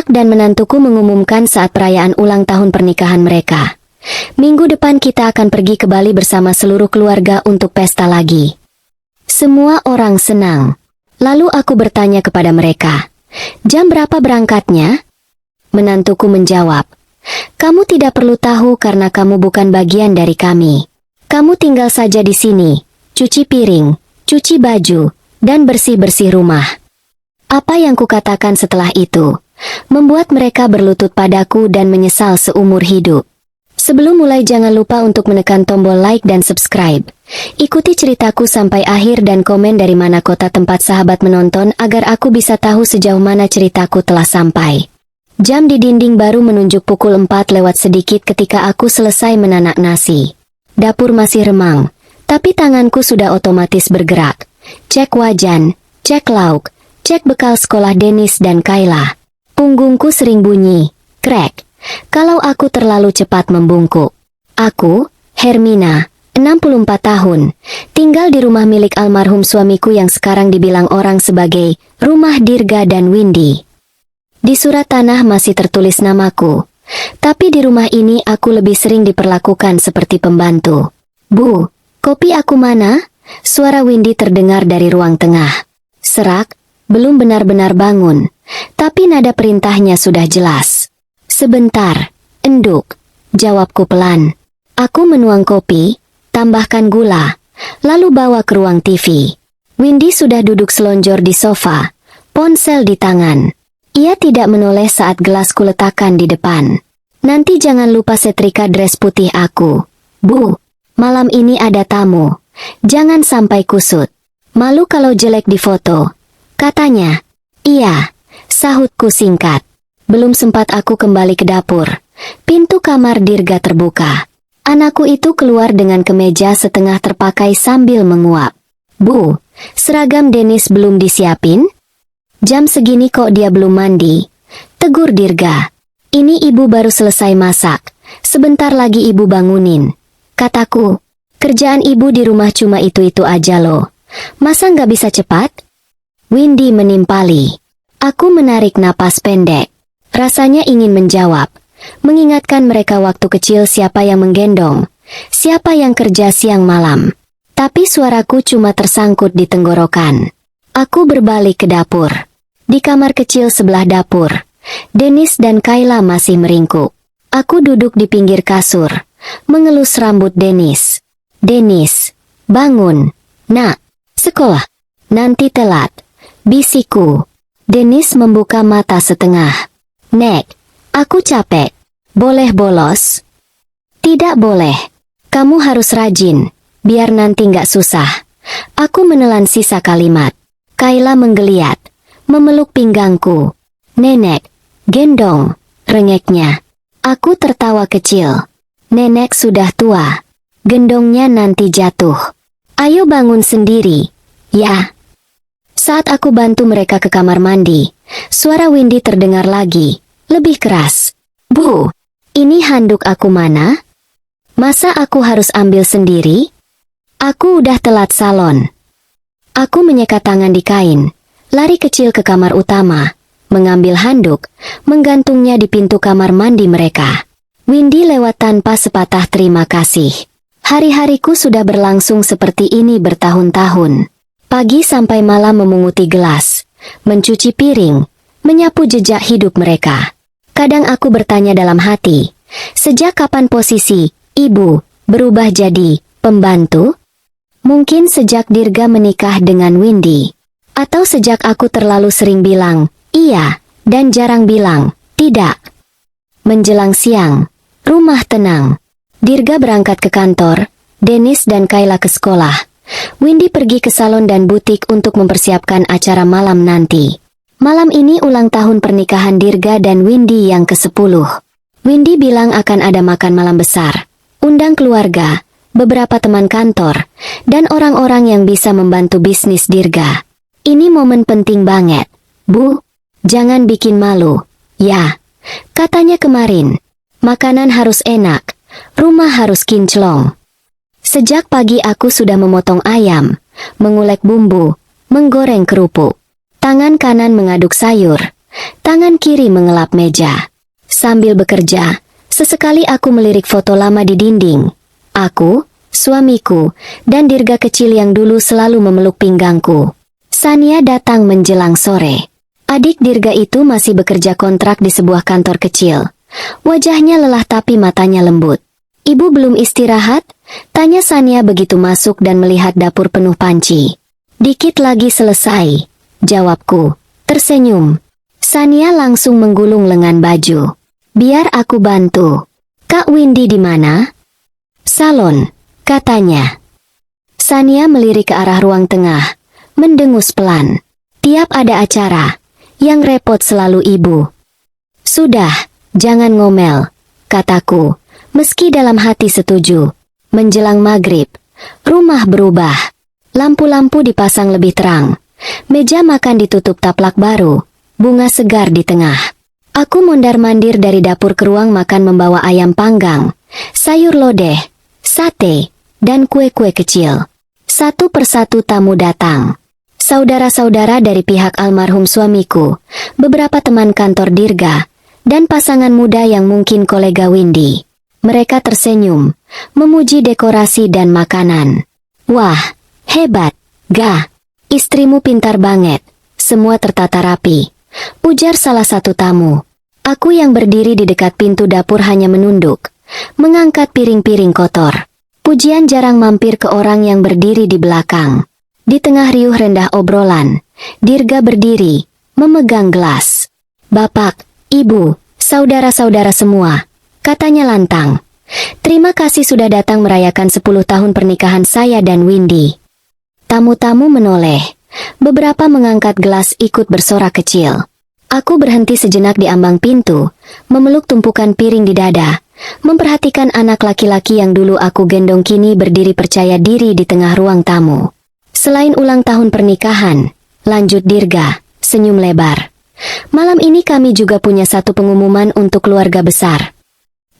Anak dan menantuku mengumumkan saat perayaan ulang tahun pernikahan mereka. Minggu depan kita akan pergi ke Bali bersama seluruh keluarga untuk pesta lagi. Semua orang senang. Lalu aku bertanya kepada mereka, jam berapa berangkatnya? Menantuku menjawab, kamu tidak perlu tahu karena kamu bukan bagian dari kami. Kamu tinggal saja di sini, cuci piring, cuci baju, dan bersih-bersih rumah. Apa yang kukatakan setelah itu membuat mereka berlutut padaku dan menyesal seumur hidup. Sebelum mulai jangan lupa untuk menekan tombol like dan subscribe. Ikuti ceritaku sampai akhir dan komen dari mana kota tempat sahabat menonton agar aku bisa tahu sejauh mana ceritaku telah sampai. Jam di dinding baru menunjuk pukul 4 lewat sedikit ketika aku selesai menanak nasi. Dapur masih remang, tapi tanganku sudah otomatis bergerak. Cek wajan, cek lauk, cek bekal sekolah Dennis dan Kayla. Punggungku sering bunyi, krek, kalau aku terlalu cepat membungkuk. Aku, Hermina, 64 tahun, tinggal di rumah milik almarhum suamiku yang sekarang dibilang orang sebagai rumah Dirga dan Windy. Di surat tanah masih tertulis namaku, tapi di rumah ini aku lebih sering diperlakukan seperti pembantu. Bu, kopi aku mana? Suara Windy terdengar dari ruang tengah. Serak, belum benar-benar bangun, tapi nada perintahnya sudah jelas. Sebentar, enduk, jawabku pelan. Aku menuang kopi, tambahkan gula, lalu bawa ke ruang TV. Windy sudah duduk selonjor di sofa, ponsel di tangan. Ia tidak menoleh saat gelasku letakkan di depan. Nanti jangan lupa setrika dress putih aku. Bu, malam ini ada tamu. Jangan sampai kusut. Malu kalau jelek di foto, katanya. Iya, sahutku singkat. Belum sempat aku kembali ke dapur. Pintu kamar Dirga terbuka. Anakku itu keluar dengan kemeja setengah terpakai sambil menguap. Bu, seragam Dennis belum disiapin? Jam segini kok dia belum mandi? Tegur Dirga. Ini ibu baru selesai masak. Sebentar lagi ibu bangunin. Kataku, kerjaan ibu di rumah cuma itu-itu aja loh. Masa nggak bisa cepat? Windy menimpali. Aku menarik napas pendek. Rasanya ingin menjawab, mengingatkan mereka waktu kecil siapa yang menggendong, siapa yang kerja siang malam. Tapi suaraku cuma tersangkut di tenggorokan. Aku berbalik ke dapur. Di kamar kecil sebelah dapur, Dennis dan Kayla masih meringkuk. Aku duduk di pinggir kasur, mengelus rambut Dennis. Dennis, bangun. Nak, sekolah. Nanti telat. Bisikku. Dennis membuka mata setengah. Nek, aku capek. Boleh bolos? Tidak boleh. Kamu harus rajin, biar nanti nggak susah. Aku menelan sisa kalimat. Kayla menggeliat, memeluk pinggangku. Nenek, gendong, rengeknya. Aku tertawa kecil. Nenek sudah tua. Gendongnya nanti jatuh. Ayo bangun sendiri. Ya. Saat aku bantu mereka ke kamar mandi, suara Windy terdengar lagi, lebih keras. Bu, ini handuk aku mana? Masa aku harus ambil sendiri? Aku udah telat salon. Aku menyekat tangan di kain, lari kecil ke kamar utama, mengambil handuk, menggantungnya di pintu kamar mandi mereka. Windy lewat tanpa sepatah terima kasih. Hari-hariku sudah berlangsung seperti ini bertahun-tahun. Pagi sampai malam memunguti gelas, mencuci piring, menyapu jejak hidup mereka. Kadang aku bertanya dalam hati, sejak kapan posisi ibu berubah jadi pembantu? Mungkin sejak Dirga menikah dengan Windy. Atau sejak aku terlalu sering bilang iya dan jarang bilang tidak. Menjelang siang, rumah tenang. Dirga berangkat ke kantor, Dennis dan Kayla ke sekolah. Windy pergi ke salon dan butik untuk mempersiapkan acara malam nanti. Malam ini ulang tahun pernikahan Dirga dan Windy yang ke-10. Windy bilang akan ada makan malam besar, undang keluarga, beberapa teman kantor, dan orang-orang yang bisa membantu bisnis Dirga. Ini momen penting banget. Bu, jangan bikin malu. Ya, katanya kemarin, makanan harus enak, rumah harus kinclong. Sejak pagi aku sudah memotong ayam, mengulek bumbu, menggoreng kerupuk. Tangan kanan mengaduk sayur, tangan kiri mengelap meja. Sambil bekerja, sesekali aku melirik foto lama di dinding. Aku, suamiku, dan Dirga kecil yang dulu selalu memeluk pinggangku. Sania datang menjelang sore. Adik Dirga itu masih bekerja kontrak di sebuah kantor kecil. Wajahnya lelah tapi matanya lembut. "Ibu belum istirahat?" tanya Sania begitu masuk dan melihat dapur penuh panci. "Dikit lagi selesai," jawabku, tersenyum. Sania langsung menggulung lengan baju. "Biar aku bantu." "Kak Windy di mana?" "Salon," katanya. Sania melirik ke arah ruang tengah, mendengus pelan. "Tiap ada acara, yang repot selalu ibu." "Sudah, jangan ngomel," kataku, meski dalam hati setuju. Menjelang maghrib, rumah berubah. Lampu-lampu dipasang lebih terang. Meja makan ditutup taplak baru, bunga segar di tengah. Aku mondar-mandir dari dapur ke ruang makan membawa ayam panggang, sayur lodeh, sate, dan kue-kue kecil. Satu persatu tamu datang. Saudara-saudara dari pihak almarhum suamiku, beberapa teman kantor Dirga, dan pasangan muda yang mungkin kolega Windy. Mereka tersenyum, memuji dekorasi dan makanan. "Wah, hebat, Ga. Istrimu pintar banget. Semua tertata rapi," ujar salah satu tamu. Aku yang berdiri di dekat pintu dapur hanya menunduk, mengangkat piring-piring kotor. Pujian jarang mampir ke orang yang berdiri di belakang. Di tengah riuh rendah obrolan, Dirga berdiri, memegang gelas. "Bapak, Ibu, saudara-saudara semua," katanya lantang. "Terima kasih sudah datang merayakan 10 tahun pernikahan saya dan Windy." Tamu-tamu menoleh. Beberapa mengangkat gelas ikut bersorak kecil. Aku berhenti sejenak di ambang pintu, memeluk tumpukan piring di dada, memperhatikan anak laki-laki yang dulu aku gendong kini berdiri percaya diri di tengah ruang tamu. "Selain ulang tahun pernikahan," lanjut Dirga, senyum lebar, "malam ini kami juga punya satu pengumuman untuk keluarga besar."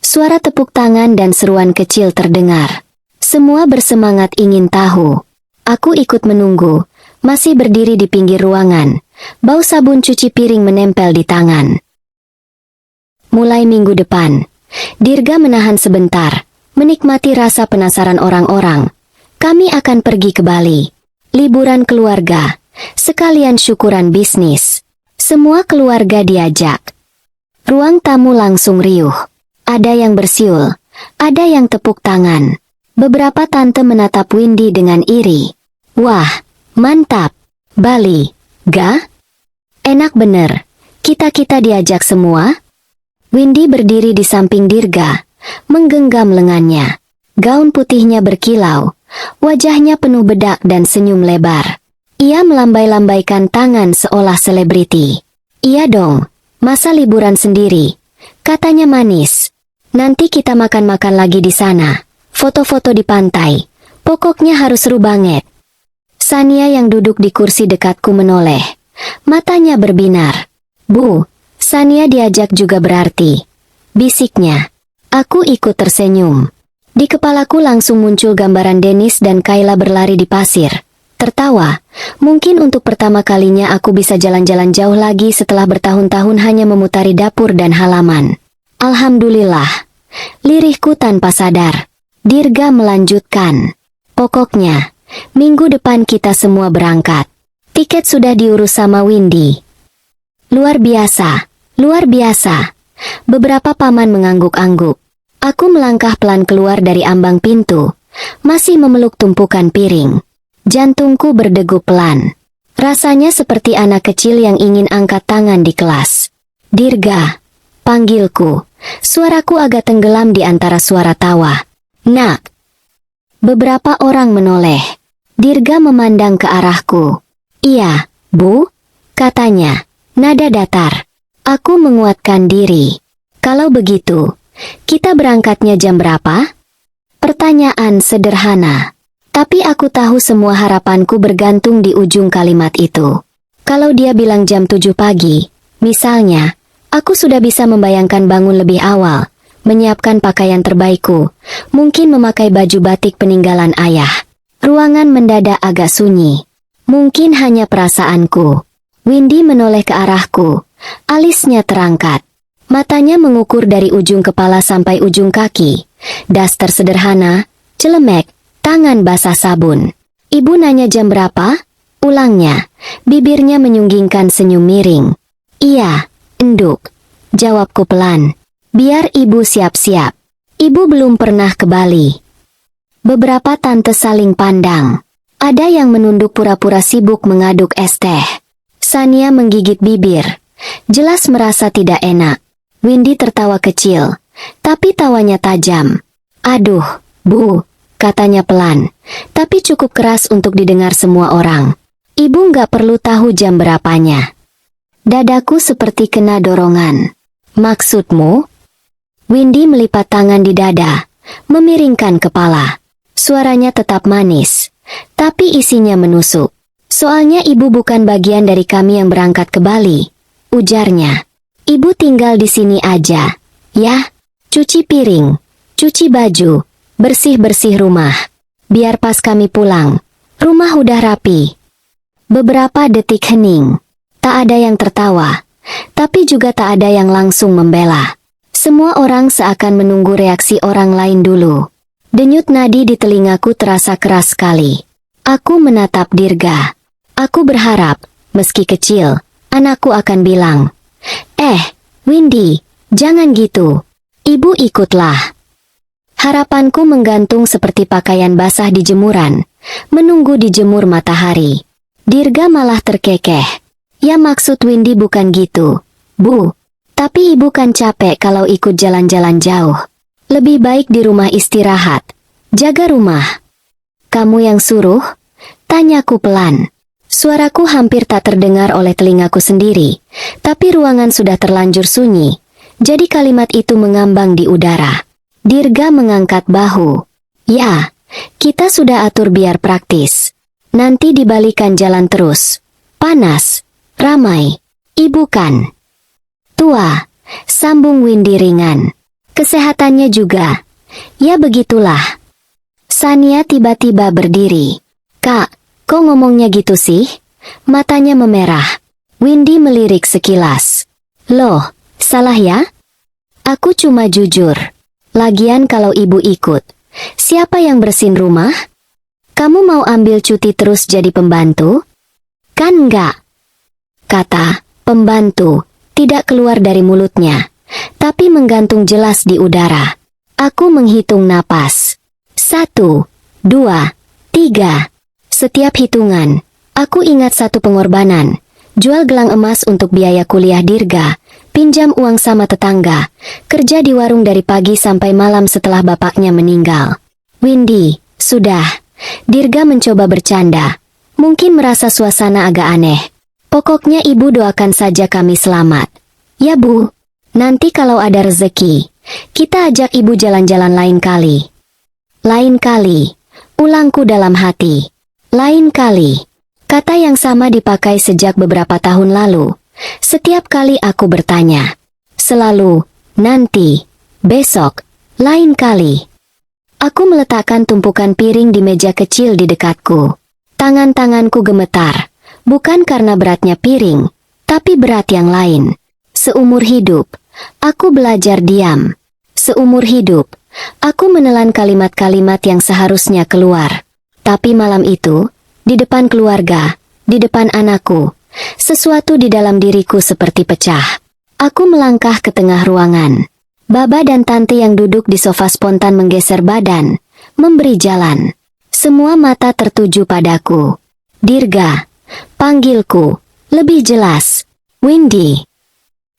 Suara tepuk tangan dan seruan kecil terdengar. Semua bersemangat ingin tahu. Aku ikut menunggu, masih berdiri di pinggir ruangan. Bau sabun cuci piring menempel di tangan. Mulai minggu depan, Dirga menahan sebentar, menikmati rasa penasaran orang-orang. "Kami akan pergi ke Bali. Liburan keluarga, sekalian syukuran bisnis." Semua keluarga diajak. Ruang tamu langsung riuh. Ada yang bersiul, ada yang tepuk tangan. Beberapa tante menatap Windy dengan iri. "Wah, mantap. Bali, Ga? Enak bener. Kita-kita diajak semua?" Windy berdiri di samping Dirga, menggenggam lengannya. Gaun putihnya berkilau, wajahnya penuh bedak dan senyum lebar. Ia melambai-lambaikan tangan seolah selebriti. "Iya dong, masa liburan sendiri?" katanya manis. "Nanti kita makan-makan lagi di sana, foto-foto di pantai. Pokoknya harus seru banget." Sania yang duduk di kursi dekatku menoleh. Matanya berbinar. "Bu, Sania diajak juga berarti," bisiknya. Aku ikut tersenyum. Di kepalaku langsung muncul gambaran Dennis dan Kayla berlari di pasir. Tertawa, mungkin untuk pertama kalinya aku bisa jalan-jalan jauh lagi setelah bertahun-tahun hanya memutari dapur dan halaman. "Alhamdulillah," lirihku tanpa sadar. Dirga melanjutkan. "Pokoknya, minggu depan kita semua berangkat. Tiket sudah diurus sama Windy." Luar biasa, luar biasa." Beberapa paman mengangguk-angguk. Aku melangkah pelan keluar dari ambang pintu, masih memeluk tumpukan piring. Jantungku berdegup pelan. Rasanya seperti anak kecil yang ingin angkat tangan di kelas. "Dirga," panggilku. Suaraku agak tenggelam di antara suara tawa. "Nak." Beberapa orang menoleh. Dirga memandang ke arahku. "Iya, Bu," katanya, nada datar. Aku menguatkan diri. "Kalau begitu, kita berangkatnya jam berapa?" Pertanyaan sederhana. Tapi aku tahu semua harapanku bergantung di ujung kalimat itu. Kalau dia bilang jam 7 pagi, misalnya, aku sudah bisa membayangkan bangun lebih awal, menyiapkan pakaian terbaikku, mungkin memakai baju batik peninggalan ayah. Ruangan mendadak agak sunyi. Mungkin hanya perasaanku. Windy menoleh ke arahku, alisnya terangkat. Matanya mengukur dari ujung kepala sampai ujung kaki. Daster sederhana, celemek, tangan basah sabun. Ibu nanya jam berapa? Ulangnya. Bibirnya menyunggingkan senyum miring. Iya, enduk. Jawabku pelan. Biar ibu siap-siap. Ibu belum pernah ke Bali. Beberapa tante saling pandang. Ada yang menunduk pura-pura sibuk mengaduk es teh. Sania menggigit bibir. Jelas merasa tidak enak. Windy tertawa kecil, tapi tawanya tajam. Aduh, Bu, katanya pelan, tapi cukup keras untuk didengar semua orang. Ibu nggak perlu tahu jam berapanya. Dadaku seperti kena dorongan. Maksudmu? Windy melipat tangan di dada, memiringkan kepala. Suaranya tetap manis, tapi isinya menusuk. Soalnya ibu bukan bagian dari kami yang berangkat ke Bali, ujarnya. Ibu tinggal di sini aja, ya. Cuci piring, cuci baju, bersih-bersih rumah. Biar pas kami pulang, rumah udah rapi. Beberapa detik hening. Tak ada yang tertawa, tapi juga tak ada yang langsung membela. Semua orang seakan menunggu reaksi orang lain dulu. Denyut nadi di telingaku terasa keras sekali. Aku menatap Dirga. Aku berharap, meski kecil, anakku akan bilang, Windy, jangan gitu. Ibu ikutlah. Harapanku menggantung seperti pakaian basah di jemuran, menunggu dijemur matahari. Dirga malah terkekeh. Ya maksud Windy bukan gitu, Bu. Tapi ibu kan capek kalau ikut jalan-jalan jauh. Lebih baik di rumah istirahat. Jaga rumah. Kamu yang suruh? Tanyaku pelan. Suaraku hampir tak terdengar oleh telingaku sendiri, tapi ruangan sudah terlanjur sunyi, jadi kalimat itu mengambang di udara. Dirga mengangkat bahu. Ya, kita sudah atur biar praktis. Nanti dibalikan jalan terus. Panas, ramai. Ibu kan tua, sambung Windy ringan. Kesehatannya juga. Ya begitulah. Sania tiba-tiba berdiri. Kak, kok ngomongnya gitu sih? Matanya memerah. Windy melirik sekilas. Loh, salah ya? Aku cuma jujur. Lagian kalau ibu ikut, siapa yang bersihin rumah? Kamu mau ambil cuti terus jadi pembantu? Kan enggak? Kata pembantu tidak keluar dari mulutnya, tapi menggantung jelas di udara. Aku menghitung napas. 1, 2, 3. Setiap hitungan, aku ingat satu pengorbanan. Jual gelang emas untuk biaya kuliah Dirga, pinjam uang sama tetangga, kerja di warung dari pagi sampai malam setelah bapaknya meninggal. Windy, sudah. Dirga mencoba bercanda. Mungkin merasa suasana agak aneh. Pokoknya ibu doakan saja kami selamat. Ya Bu, nanti kalau ada rezeki, kita ajak ibu jalan-jalan lain kali. Lain kali, ulangku dalam hati. Lain kali. Kata yang sama dipakai sejak beberapa tahun lalu. Setiap kali aku bertanya. Selalu, nanti, besok, lain kali. Aku meletakkan tumpukan piring di meja kecil di dekatku. Tangan-tanganku gemetar. Bukan karena beratnya piring, tapi berat yang lain. Seumur hidup, aku belajar diam. Seumur hidup, aku menelan kalimat-kalimat yang seharusnya keluar. Tapi malam itu, di depan keluarga, di depan anakku, sesuatu di dalam diriku seperti pecah. Aku melangkah ke tengah ruangan. Baba dan tante yang duduk di sofa spontan menggeser badan, memberi jalan. Semua mata tertuju padaku. Dirga, panggilku, lebih jelas. Windy.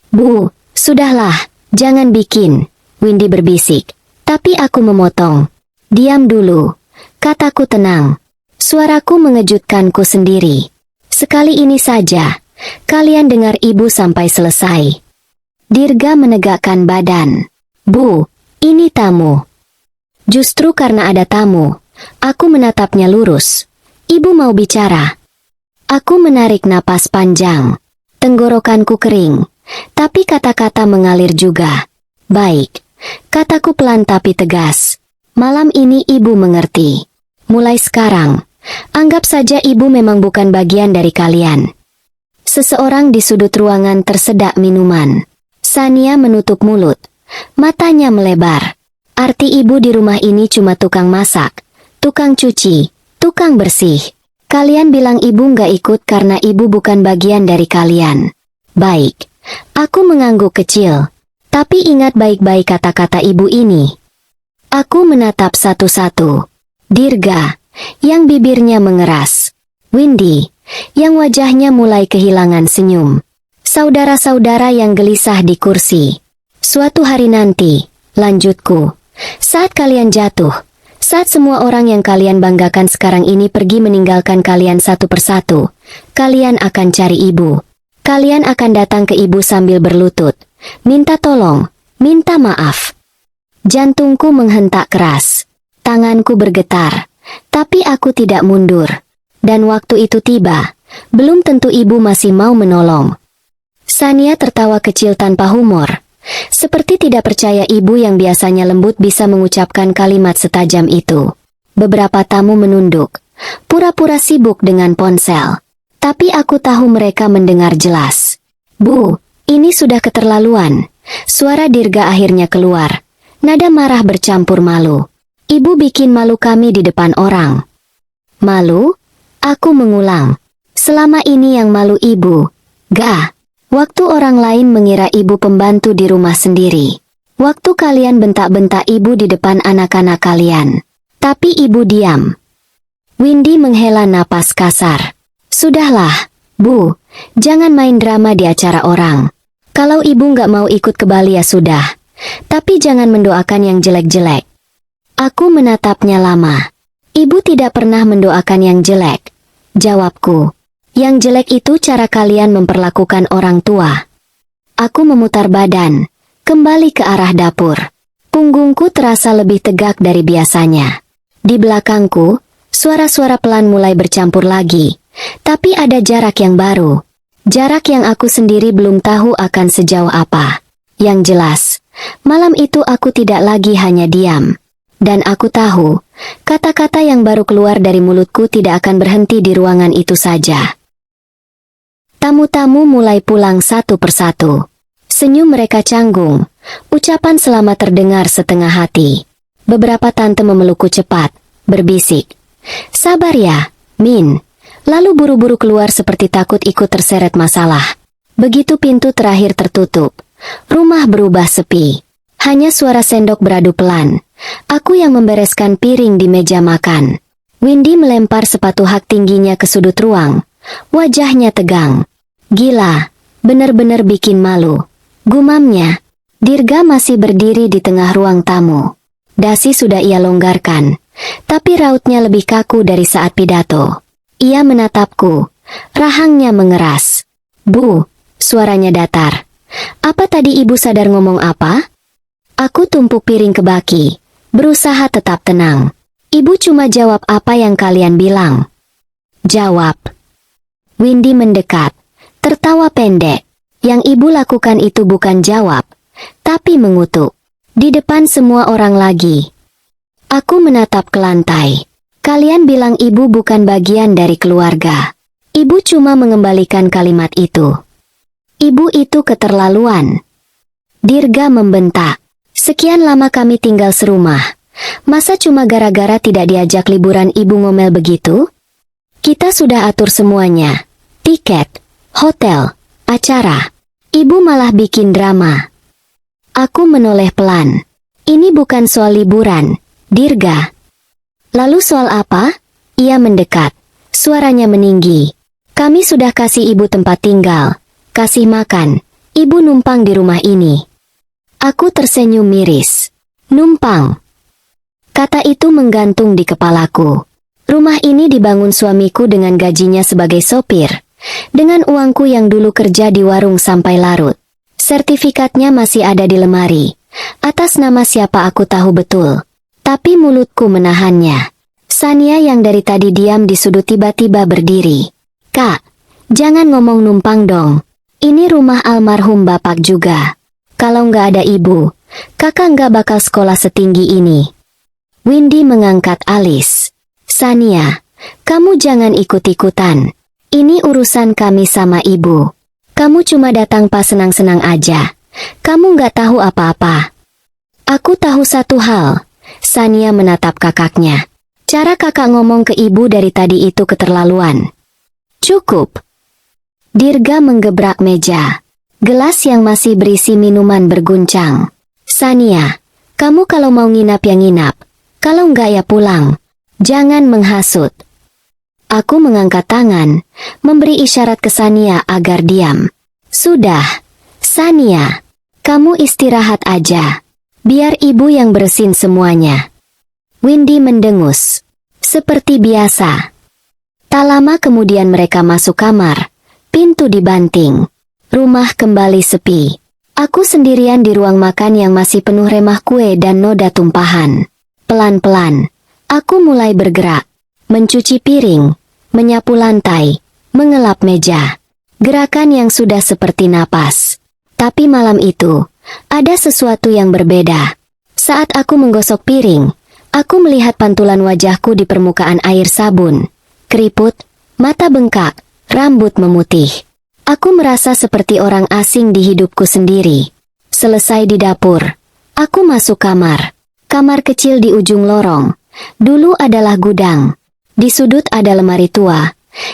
Bu, sudahlah, jangan bikin, Windy berbisik. Tapi aku memotong. Diam dulu. Kataku tenang. Suaraku mengejutkanku sendiri. Sekali ini saja, kalian dengar ibu sampai selesai. Dirga menegakkan badan. Bu, ini tamu. Justru karena ada tamu, aku menatapnya lurus. Ibu mau bicara. Aku menarik napas panjang. Tenggorokanku kering, tapi kata-kata mengalir juga. Baik, kataku pelan tapi tegas. Malam ini ibu mengerti. Mulai sekarang, anggap saja ibu memang bukan bagian dari kalian. Seseorang di sudut ruangan tersedak minuman. Sania menutup mulut. Matanya melebar. Arti ibu di rumah ini cuma tukang masak, tukang cuci, tukang bersih. Kalian bilang ibu nggak ikut karena ibu bukan bagian dari kalian. Baik. Aku mengangguk kecil. Tapi ingat baik-baik kata-kata ibu ini. Aku menatap satu-satu. Dirga, yang bibirnya mengeras. Windy, yang wajahnya mulai kehilangan senyum. Saudara-saudara yang gelisah di kursi. Suatu hari nanti, lanjutku. Saat kalian jatuh, saat semua orang yang kalian banggakan sekarang ini pergi meninggalkan kalian satu persatu, kalian akan cari ibu. Kalian akan datang ke ibu sambil berlutut, minta tolong, minta maaf. Jantungku menghentak keras. Tanganku bergetar, tapi aku tidak mundur. Dan waktu itu tiba, belum tentu ibu masih mau menolong. Sania tertawa kecil tanpa humor. Seperti tidak percaya ibu yang biasanya lembut bisa mengucapkan kalimat setajam itu. Beberapa tamu menunduk, pura-pura sibuk dengan ponsel. Tapi aku tahu mereka mendengar jelas. Bu, ini sudah keterlaluan. Suara Dirga akhirnya keluar. Nada marah bercampur malu. Ibu bikin malu kami di depan orang. Malu? Aku mengulang. Selama ini yang malu ibu. Gah. Waktu orang lain mengira ibu pembantu di rumah sendiri. Waktu kalian bentak-bentak ibu di depan anak-anak kalian. Tapi ibu diam. Windy menghela napas kasar. Sudahlah, Bu. Jangan main drama di acara orang. Kalau ibu nggak mau ikut ke Bali ya sudah. Tapi jangan mendoakan yang jelek-jelek. Aku menatapnya lama. Ibu tidak pernah mendoakan yang jelek. Jawabku. Yang jelek itu cara kalian memperlakukan orang tua. Aku memutar badan, kembali ke arah dapur. Punggungku terasa lebih tegak dari biasanya. Di belakangku, suara-suara pelan mulai bercampur lagi. Tapi ada jarak yang baru. Jarak yang aku sendiri belum tahu akan sejauh apa. Yang jelas, malam itu aku tidak lagi hanya diam. Dan aku tahu, kata-kata yang baru keluar dari mulutku tidak akan berhenti di ruangan itu saja. Tamu-tamu mulai pulang satu persatu. Senyum mereka canggung. Ucapan selamat terdengar setengah hati. Beberapa tante memelukku cepat, berbisik. Sabar ya, Min. Lalu buru-buru keluar seperti takut ikut terseret masalah. Begitu pintu terakhir tertutup, rumah berubah sepi. Hanya suara sendok beradu pelan. Aku yang membereskan piring di meja makan. Windy melempar sepatu hak tingginya ke sudut ruang. Wajahnya tegang. Gila, benar-benar bikin malu. Gumamnya. Dirga masih berdiri di tengah ruang tamu. Dasi sudah ia longgarkan, tapi rautnya lebih kaku dari saat pidato. Ia menatapku. Rahangnya mengeras. Bu, suaranya datar. Apa tadi ibu sadar ngomong apa? Aku tumpuk piring ke baki, berusaha tetap tenang. Ibu cuma jawab apa yang kalian bilang. Jawab. Windy mendekat. Tertawa pendek. Yang ibu lakukan itu bukan jawab, tapi mengutuk. Di depan semua orang lagi. Aku menatap ke lantai. Kalian bilang ibu bukan bagian dari keluarga. Ibu cuma mengembalikan kalimat itu. Ibu itu keterlaluan. Dirga membentak. Sekian lama kami tinggal serumah. Masa cuma gara-gara tidak diajak liburan ibu ngomel begitu? Kita sudah atur semuanya. Tiket. Hotel, acara. Ibu malah bikin drama. Aku menoleh pelan. Ini bukan soal liburan, Dirga. Lalu soal apa? Ia mendekat. Suaranya meninggi. Kami sudah kasih ibu tempat tinggal, kasih makan. Ibu numpang di rumah ini. Aku tersenyum miris. Numpang. Kata itu menggantung di kepalaku. Rumah ini dibangun suamiku dengan gajinya sebagai sopir. Dengan uangku yang dulu kerja di warung sampai larut. Sertifikatnya masih ada di lemari. Atas nama siapa aku tahu betul. Tapi mulutku menahannya. Sania yang dari tadi diam di sudut tiba-tiba berdiri. Kak, jangan ngomong numpang dong. Ini rumah almarhum bapak juga. Kalau nggak ada ibu, kakak nggak bakal sekolah setinggi ini. Windy mengangkat alis. Sania, kamu jangan ikut-ikutan. Ini urusan kami sama ibu. Kamu cuma datang pas senang-senang aja. Kamu nggak tahu apa-apa. Aku tahu satu hal. Sania menatap kakaknya. Cara kakak ngomong ke ibu dari tadi itu keterlaluan. Cukup. Dirga menggebrak meja. Gelas yang masih berisi minuman berguncang. Sania, kamu kalau mau nginap ya nginap. Kalau nggak ya pulang. Jangan menghasut. Aku mengangkat tangan, memberi isyarat ke Sania agar diam. Sudah, Sania, kamu istirahat aja. Biar ibu yang bersihin semuanya. Windy mendengus. Seperti biasa. Tak lama kemudian mereka masuk kamar. Pintu dibanting. Rumah kembali sepi. Aku sendirian di ruang makan yang masih penuh remah kue dan noda tumpahan. Pelan-pelan, aku mulai bergerak. Mencuci piring, menyapu lantai, mengelap meja. Gerakan yang sudah seperti napas. Tapi malam itu, ada sesuatu yang berbeda. Saat aku menggosok piring, aku melihat pantulan wajahku di permukaan air sabun. Keriput, mata bengkak, rambut memutih. Aku merasa seperti orang asing di hidupku sendiri. Selesai di dapur, aku masuk kamar. Kamar kecil di ujung lorong. Dulu adalah gudang. Di sudut ada lemari tua.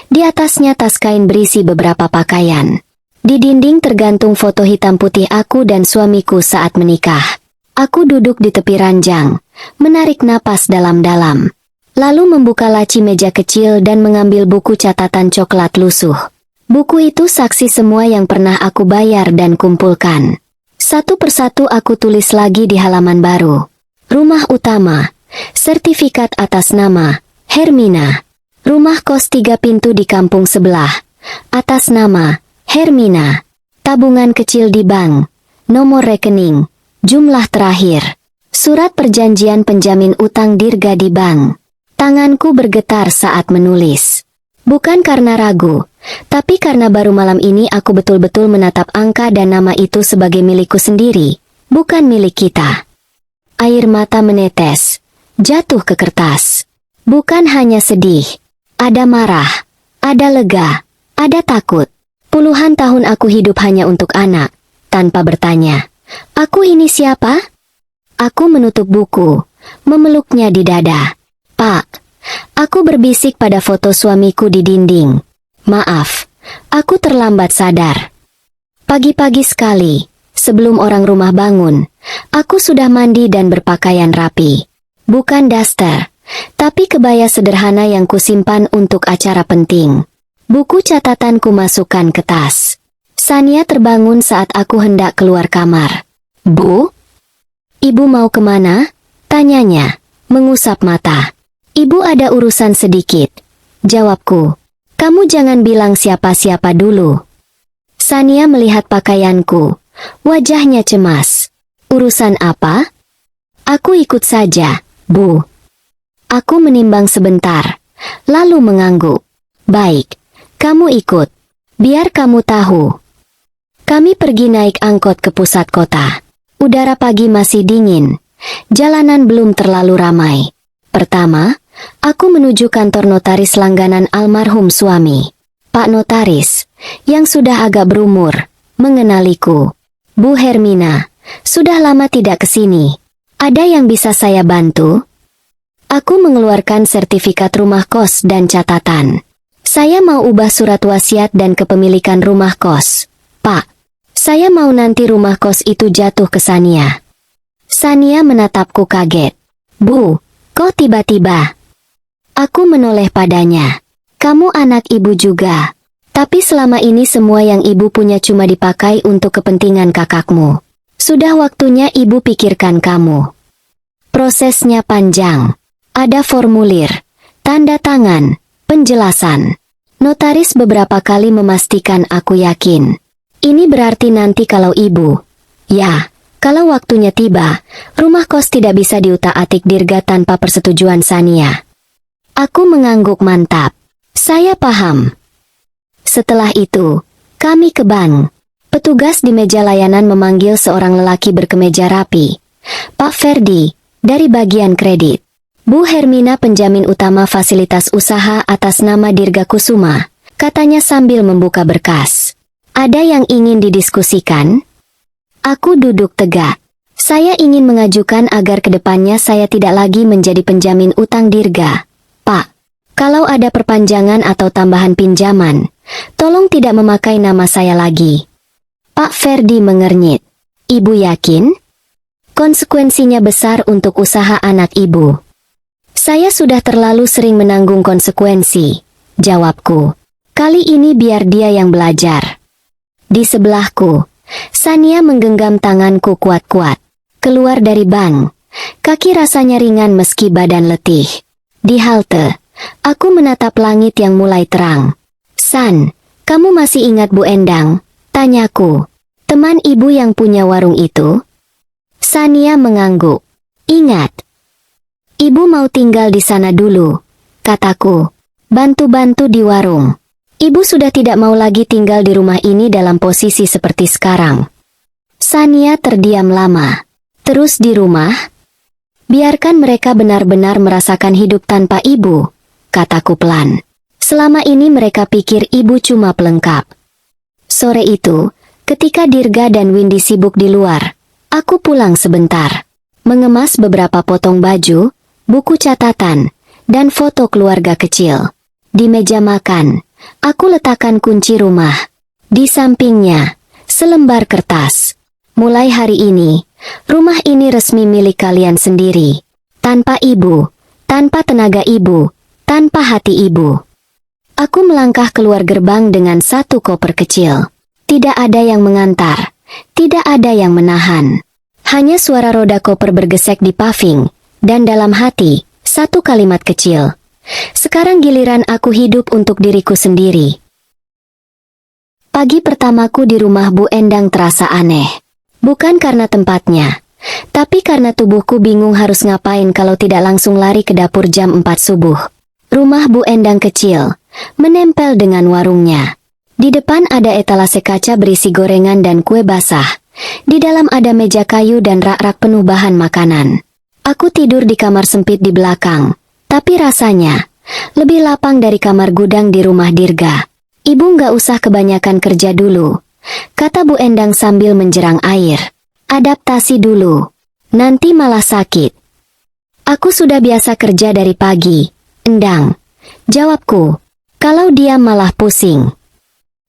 Di atasnya tas kain berisi beberapa pakaian. Di dinding tergantung foto hitam putih aku dan suamiku saat menikah. Aku duduk di tepi ranjang, menarik napas dalam-dalam. Lalu membuka laci meja kecil dan mengambil buku catatan coklat lusuh. Buku itu saksi semua yang pernah aku bayar dan kumpulkan. Satu persatu aku tulis lagi di halaman baru. Rumah utama, sertifikat atas nama Hermina. Rumah kos 3 pintu di kampung sebelah, atas nama Hermina. Tabungan kecil di bank, nomor rekening, jumlah terakhir. Surat perjanjian penjamin utang Dirga di bank. Tanganku bergetar saat menulis. Bukan karena ragu, tapi karena baru malam ini aku betul-betul menatap angka dan nama itu sebagai milikku sendiri, bukan milik kita. Air mata menetes, jatuh ke kertas. Bukan hanya sedih, ada marah, ada lega, ada takut. Puluhan tahun aku hidup hanya untuk anak, tanpa bertanya, aku ini siapa? Aku menutup buku, memeluknya di dada. Pak, aku berbisik pada foto suamiku di dinding. Maaf, aku terlambat sadar. Pagi-pagi sekali, sebelum orang rumah bangun, aku sudah mandi dan berpakaian rapi. Bukan daster, tapi kebaya sederhana yang kusimpan untuk acara penting. Buku catatanku masukkan ke tas. Sania terbangun saat aku hendak keluar kamar. Bu? Ibu mau kemana? Tanyanya, mengusap mata. Ibu ada urusan sedikit. Jawabku. Kamu jangan bilang siapa-siapa dulu. Sania melihat pakaianku. Wajahnya cemas. Urusan apa? Aku ikut saja, Bu. Aku menimbang sebentar, lalu mengangguk. Baik, kamu ikut. Biar kamu tahu. Kami pergi naik angkot ke pusat kota. Udara pagi masih dingin. Jalanan belum terlalu ramai. Pertama, aku menuju kantor notaris langganan almarhum suami. Pak Notaris, yang sudah agak berumur, mengenaliku. Bu Hermina, sudah lama tidak kesini. Ada yang bisa saya bantu? Aku mengeluarkan sertifikat rumah kos dan catatan. Saya mau ubah surat wasiat dan kepemilikan rumah kos. Pak, saya mau nanti rumah kos itu jatuh ke Sania. Sania menatapku kaget. Bu, kok tiba-tiba? Aku menoleh padanya. Kamu anak ibu juga. Tapi selama ini semua yang ibu punya cuma dipakai untuk kepentingan kakakmu. Sudah waktunya ibu pikirkan kamu. Prosesnya panjang. Ada formulir, tanda tangan, penjelasan. Notaris beberapa kali memastikan aku yakin. Ini berarti nanti kalau ibu, ya, kalau waktunya tiba, rumah kos tidak bisa diutak-atik Dirga tanpa persetujuan Sania. Aku mengangguk mantap. Saya paham. Setelah itu, kami ke bank. Petugas di meja layanan memanggil seorang lelaki berkemeja rapi. Pak Ferdi, dari bagian kredit. Bu Hermina penjamin utama fasilitas usaha atas nama Dirga Kusuma. katanya sambil membuka berkas. Ada yang ingin didiskusikan? Aku duduk tegak. Saya ingin mengajukan agar kedepannya saya tidak lagi menjadi penjamin utang Dirga. Pak, kalau ada perpanjangan atau tambahan pinjaman, tolong tidak memakai nama saya lagi. Pak Ferdi mengernyit. Ibu yakin? Konsekuensinya besar untuk usaha anak ibu. Saya sudah terlalu sering menanggung konsekuensi, jawabku. Kali ini biar dia yang belajar. Di sebelahku, Sania menggenggam tanganku kuat-kuat. Keluar dari bank, kaki rasanya ringan meski badan letih. Di halte, aku menatap langit yang mulai terang. San, kamu masih ingat Bu Endang? Tanyaku. Teman ibu yang punya warung itu? Sania mengangguk. Ingat. Ibu mau tinggal di sana dulu, kataku. Bantu-bantu di warung. Ibu sudah tidak mau lagi tinggal di rumah ini dalam posisi seperti sekarang. Sania terdiam lama. Terus di rumah? Biarkan mereka benar-benar merasakan hidup tanpa ibu, kataku pelan. Selama ini mereka pikir ibu cuma pelengkap. Sore itu, ketika Dirga dan Windy sibuk di luar, aku pulang sebentar. Mengemas beberapa potong baju, buku catatan, dan foto keluarga kecil. Di meja makan, aku letakkan kunci rumah. Di sampingnya, selembar kertas. Mulai hari ini, rumah ini resmi milik kalian sendiri. Tanpa ibu, tanpa tenaga ibu, tanpa hati ibu. Aku melangkah keluar gerbang dengan satu koper kecil. Tidak ada yang mengantar, tidak ada yang menahan. Hanya suara roda koper bergesek di paving, dan dalam hati, satu kalimat kecil. Sekarang giliran aku hidup untuk diriku sendiri. Pagi pertamaku di rumah Bu Endang terasa aneh. Bukan karena tempatnya, tapi karena tubuhku bingung harus ngapain kalau tidak langsung lari ke dapur jam 4 subuh. Rumah Bu Endang kecil, menempel dengan warungnya. Di depan ada etalase kaca berisi gorengan dan kue basah. Di dalam ada meja kayu dan rak-rak penuh bahan makanan. Aku tidur di kamar sempit di belakang, tapi rasanya lebih lapang dari kamar gudang di rumah Dirga. Ibu nggak usah kebanyakan kerja dulu, kata Bu Endang sambil menjerang air. Adaptasi dulu, nanti malah sakit. Aku sudah biasa kerja dari pagi, Endang, jawabku. Kalau dia malah pusing.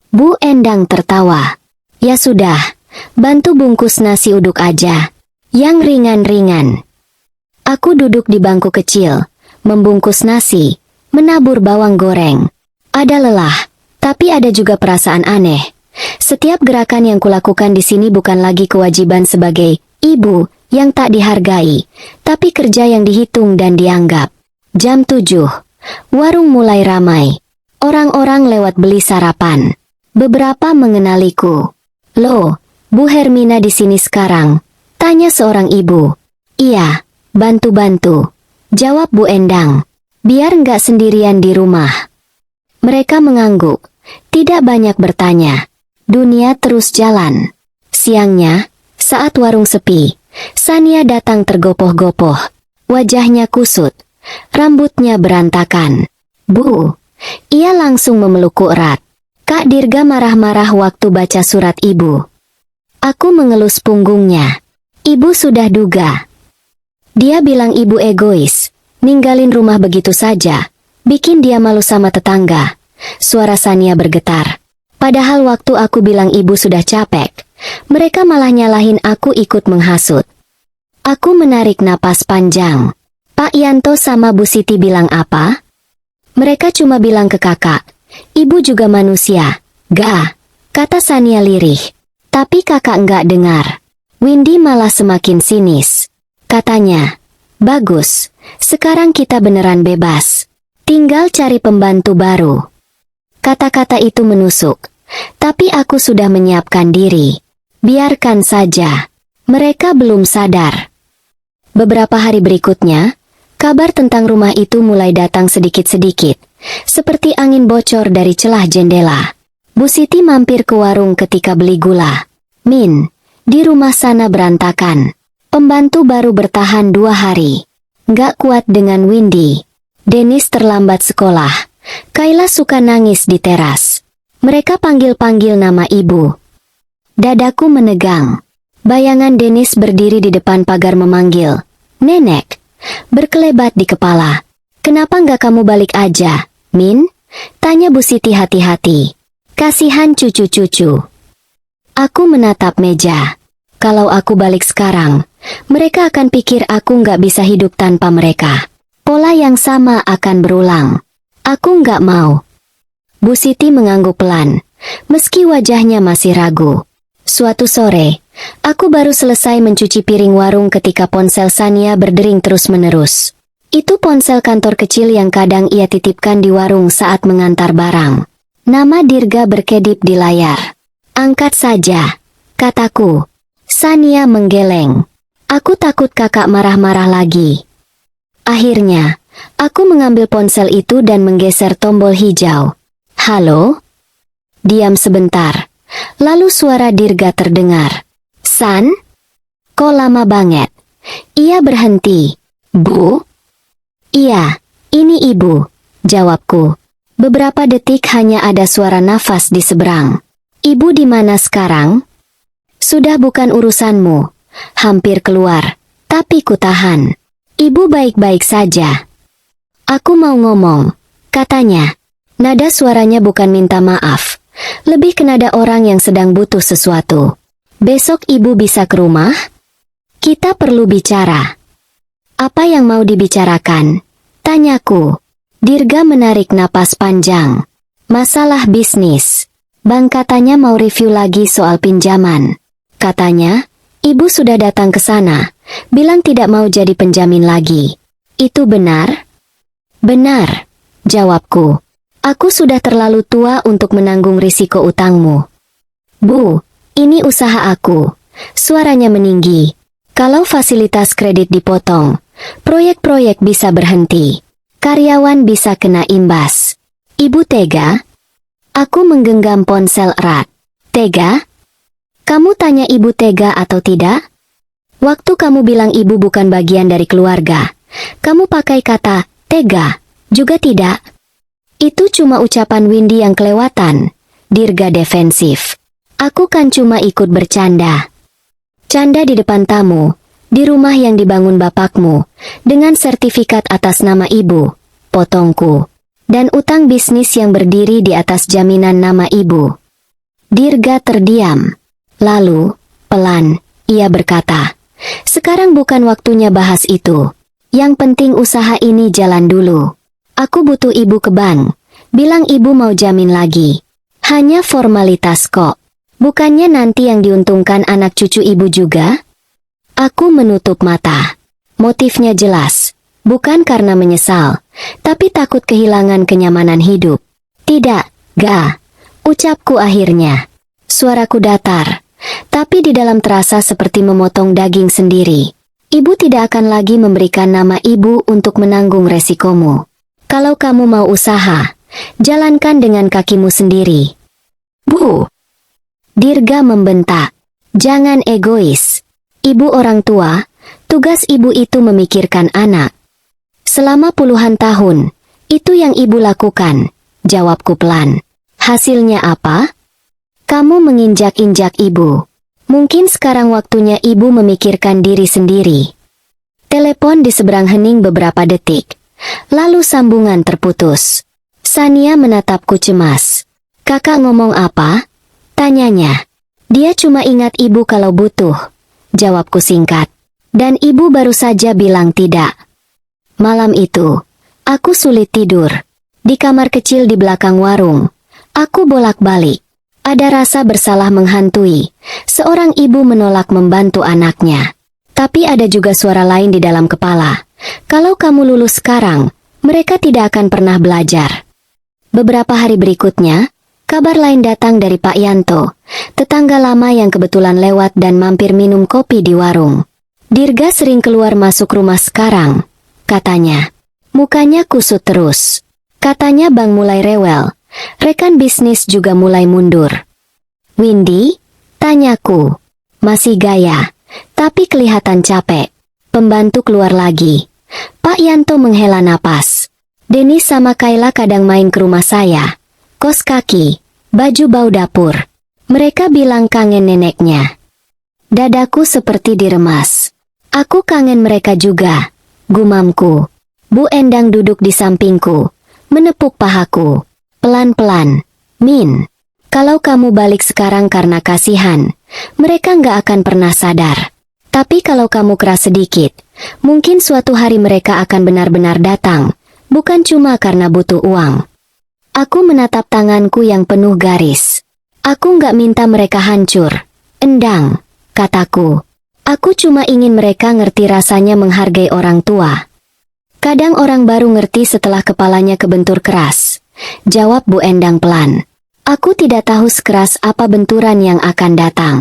Bu Endang tertawa. Ya sudah, bantu bungkus nasi uduk aja, yang ringan-ringan. Aku duduk di bangku kecil, membungkus nasi, menabur bawang goreng. Ada lelah, tapi ada juga perasaan aneh. Setiap gerakan yang kulakukan di sini bukan lagi kewajiban sebagai ibu yang tak dihargai, tapi kerja yang dihitung dan dianggap. Jam 7, warung mulai ramai. Orang-orang lewat beli sarapan. Beberapa mengenaliku. Loh, Bu Hermina di sini sekarang? Tanya seorang ibu. Iya, bantu-bantu, jawab Bu Endang. Biar nggak sendirian di rumah. Mereka mengangguk, tidak banyak bertanya. Dunia terus jalan. Siangnya, saat warung sepi, Sania datang tergopoh-gopoh. Wajahnya kusut, rambutnya berantakan. Bu, ia langsung memelukku erat. Kak Dirga marah-marah waktu baca surat ibu. Aku mengelus punggungnya. Ibu sudah duga. Dia bilang ibu egois, ninggalin rumah begitu saja, bikin dia malu sama tetangga. Suara Sania bergetar. Padahal waktu aku bilang ibu sudah capek, mereka malah nyalahin aku ikut menghasut. Aku menarik napas panjang. Pak Yanto sama Bu Siti bilang apa? Mereka cuma bilang ke kakak, ibu juga manusia. Gak, kata Sania lirih. Tapi kakak nggak dengar. Windy malah semakin sinis. Katanya, bagus, sekarang kita beneran bebas. Tinggal cari pembantu baru. Kata-kata itu menusuk, tapi aku sudah menyiapkan diri. Biarkan saja. Mereka belum sadar. Beberapa hari berikutnya, kabar tentang rumah itu mulai datang sedikit-sedikit, seperti angin bocor dari celah jendela. Bu Siti mampir ke warung ketika beli gula. Min, di rumah sana berantakan. Pembantu baru bertahan 2 hari. Nggak kuat dengan Windy. Dennis terlambat sekolah. Kayla suka nangis di teras. Mereka panggil-panggil nama ibu. Dadaku menegang. Bayangan Dennis berdiri di depan pagar memanggil, "Nenek!" Berkelebat di kepala. "Kenapa nggak kamu balik aja, Min?" Tanya Bu Siti hati-hati. Kasihan cucu-cucu. Aku menatap meja. Kalau aku balik sekarang, mereka akan pikir aku nggak bisa hidup tanpa mereka. Pola yang sama akan berulang. Aku nggak mau. Bu Siti mengangguk pelan, meski wajahnya masih ragu. Suatu sore, aku baru selesai mencuci piring warung ketika ponsel Sania berdering terus-menerus. Itu ponsel kantor kecil yang kadang ia titipkan di warung saat mengantar barang. Nama Dirga berkedip di layar. "Angkat saja," kataku. Sania menggeleng. Aku takut kakak marah-marah lagi. Akhirnya, aku mengambil ponsel itu dan menggeser tombol hijau. "Halo?" Diam sebentar. Lalu suara Dirga terdengar. "San? Kok lama banget?" Ia berhenti. "Bu?" "Iya, ini ibu," jawabku. Beberapa detik hanya ada suara nafas di seberang. "Ibu di mana sekarang?" "Sudah bukan urusanmu." Hampir keluar, tapi kutahan. "Ibu baik-baik saja." "Aku mau ngomong," katanya. Nada suaranya bukan minta maaf, lebih ke nada orang yang sedang butuh sesuatu. "Besok ibu bisa ke rumah? Kita perlu bicara." "Apa yang mau dibicarakan?" tanyaku. Dirga menarik napas panjang. "Masalah bisnis. Bang katanya mau review lagi soal pinjaman. Katanya, ibu sudah datang ke sana, bilang tidak mau jadi penjamin lagi. Itu benar?" "Benar," jawabku. "Aku sudah terlalu tua untuk menanggung risiko utangmu." "Bu, ini usaha aku." Suaranya meninggi. "Kalau fasilitas kredit dipotong, proyek-proyek bisa berhenti. Karyawan bisa kena imbas." "Ibu tega?" Aku menggenggam ponsel erat. "Tega? Kamu tanya ibu tega atau tidak? Waktu kamu bilang ibu bukan bagian dari keluarga, kamu pakai kata tega juga tidak?" "Itu cuma ucapan Windy yang kelewatan." Dirga defensif. "Aku kan cuma ikut bercanda." "Canda di depan tamu, di rumah yang dibangun bapakmu, dengan sertifikat atas nama ibu," potongku. "Dan utang bisnis yang berdiri di atas jaminan nama ibu." Dirga terdiam. Lalu, pelan, ia berkata, "Sekarang bukan waktunya bahas itu. Yang penting usaha ini jalan dulu. Aku butuh ibu ke bank. Bilang ibu mau jamin lagi. Hanya formalitas kok. Bukannya nanti yang diuntungkan anak cucu ibu juga?" Aku menutup mata. Motifnya jelas. Bukan karena menyesal, tapi takut kehilangan kenyamanan hidup. "Tidak, Ga," ucapku akhirnya. Suaraku datar, tapi di dalam terasa seperti memotong daging sendiri. "Ibu tidak akan lagi memberikan nama ibu untuk menanggung resikomu. Kalau kamu mau usaha, jalankan dengan kakimu sendiri." "Bu!" Dirga membentak. "Jangan egois. Ibu orang tua, tugas ibu itu memikirkan anak." "Selama puluhan tahun, itu yang ibu lakukan," jawabku pelan. "Hasilnya apa? Kamu menginjak-injak ibu. Mungkin sekarang waktunya ibu memikirkan diri sendiri." Telepon di seberang hening beberapa detik. Lalu sambungan terputus. Sania menatapku cemas. "Kakak ngomong apa?" tanyanya. "Dia cuma ingat ibu kalau butuh," jawabku singkat. "Dan ibu baru saja bilang tidak." Malam itu, aku sulit tidur. Di kamar kecil di belakang warung, aku bolak-balik. Ada rasa bersalah menghantui. Seorang ibu menolak membantu anaknya. Tapi ada juga suara lain di dalam kepala. Kalau kamu lulus sekarang, mereka tidak akan pernah belajar. Beberapa hari berikutnya, kabar lain datang dari Pak Yanto, tetangga lama yang kebetulan lewat dan mampir minum kopi di warung. "Dirga sering keluar masuk rumah sekarang," katanya. Mukanya kusut terus. Katanya bank mulai rewel. Rekan bisnis juga mulai mundur. "Windy?" tanyaku. Masih gaya, tapi kelihatan capek. Pembantu keluar lagi. Pak Yanto menghela napas. Denis sama Kayla kadang main ke rumah saya. Kos kaki, baju bau dapur. Mereka bilang kangen neneknya. Dadaku seperti diremas. Aku kangen mereka juga, gumamku. Bu Endang duduk di sampingku, menepuk pahaku. Pelan-pelan, Min. Kalau kamu balik sekarang karena kasihan, mereka nggak akan pernah sadar. Tapi kalau kamu keras sedikit, mungkin suatu hari mereka akan benar-benar datang, bukan cuma karena butuh uang. Aku menatap tanganku yang penuh garis. Aku nggak minta mereka hancur. Endang, kataku. Aku cuma ingin mereka ngerti rasanya menghargai orang tua. Kadang orang baru ngerti setelah kepalanya kebentur keras. Jawab Bu Endang pelan. Aku tidak tahu sekeras apa benturan yang akan datang.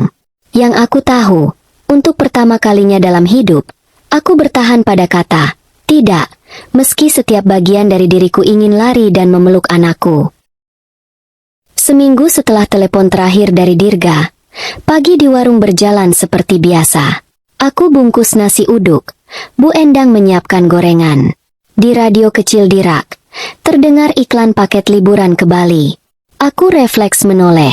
Yang aku tahu, untuk pertama kalinya dalam hidup, aku bertahan pada kata, tidak, meski setiap bagian dari diriku ingin lari dan memeluk anakku. Seminggu setelah telepon terakhir dari Dirga, pagi di warung berjalan seperti biasa. Aku bungkus nasi uduk, Bu Endang menyiapkan gorengan. Di radio kecil di rak, terdengar iklan paket liburan ke Bali. Aku refleks menoleh.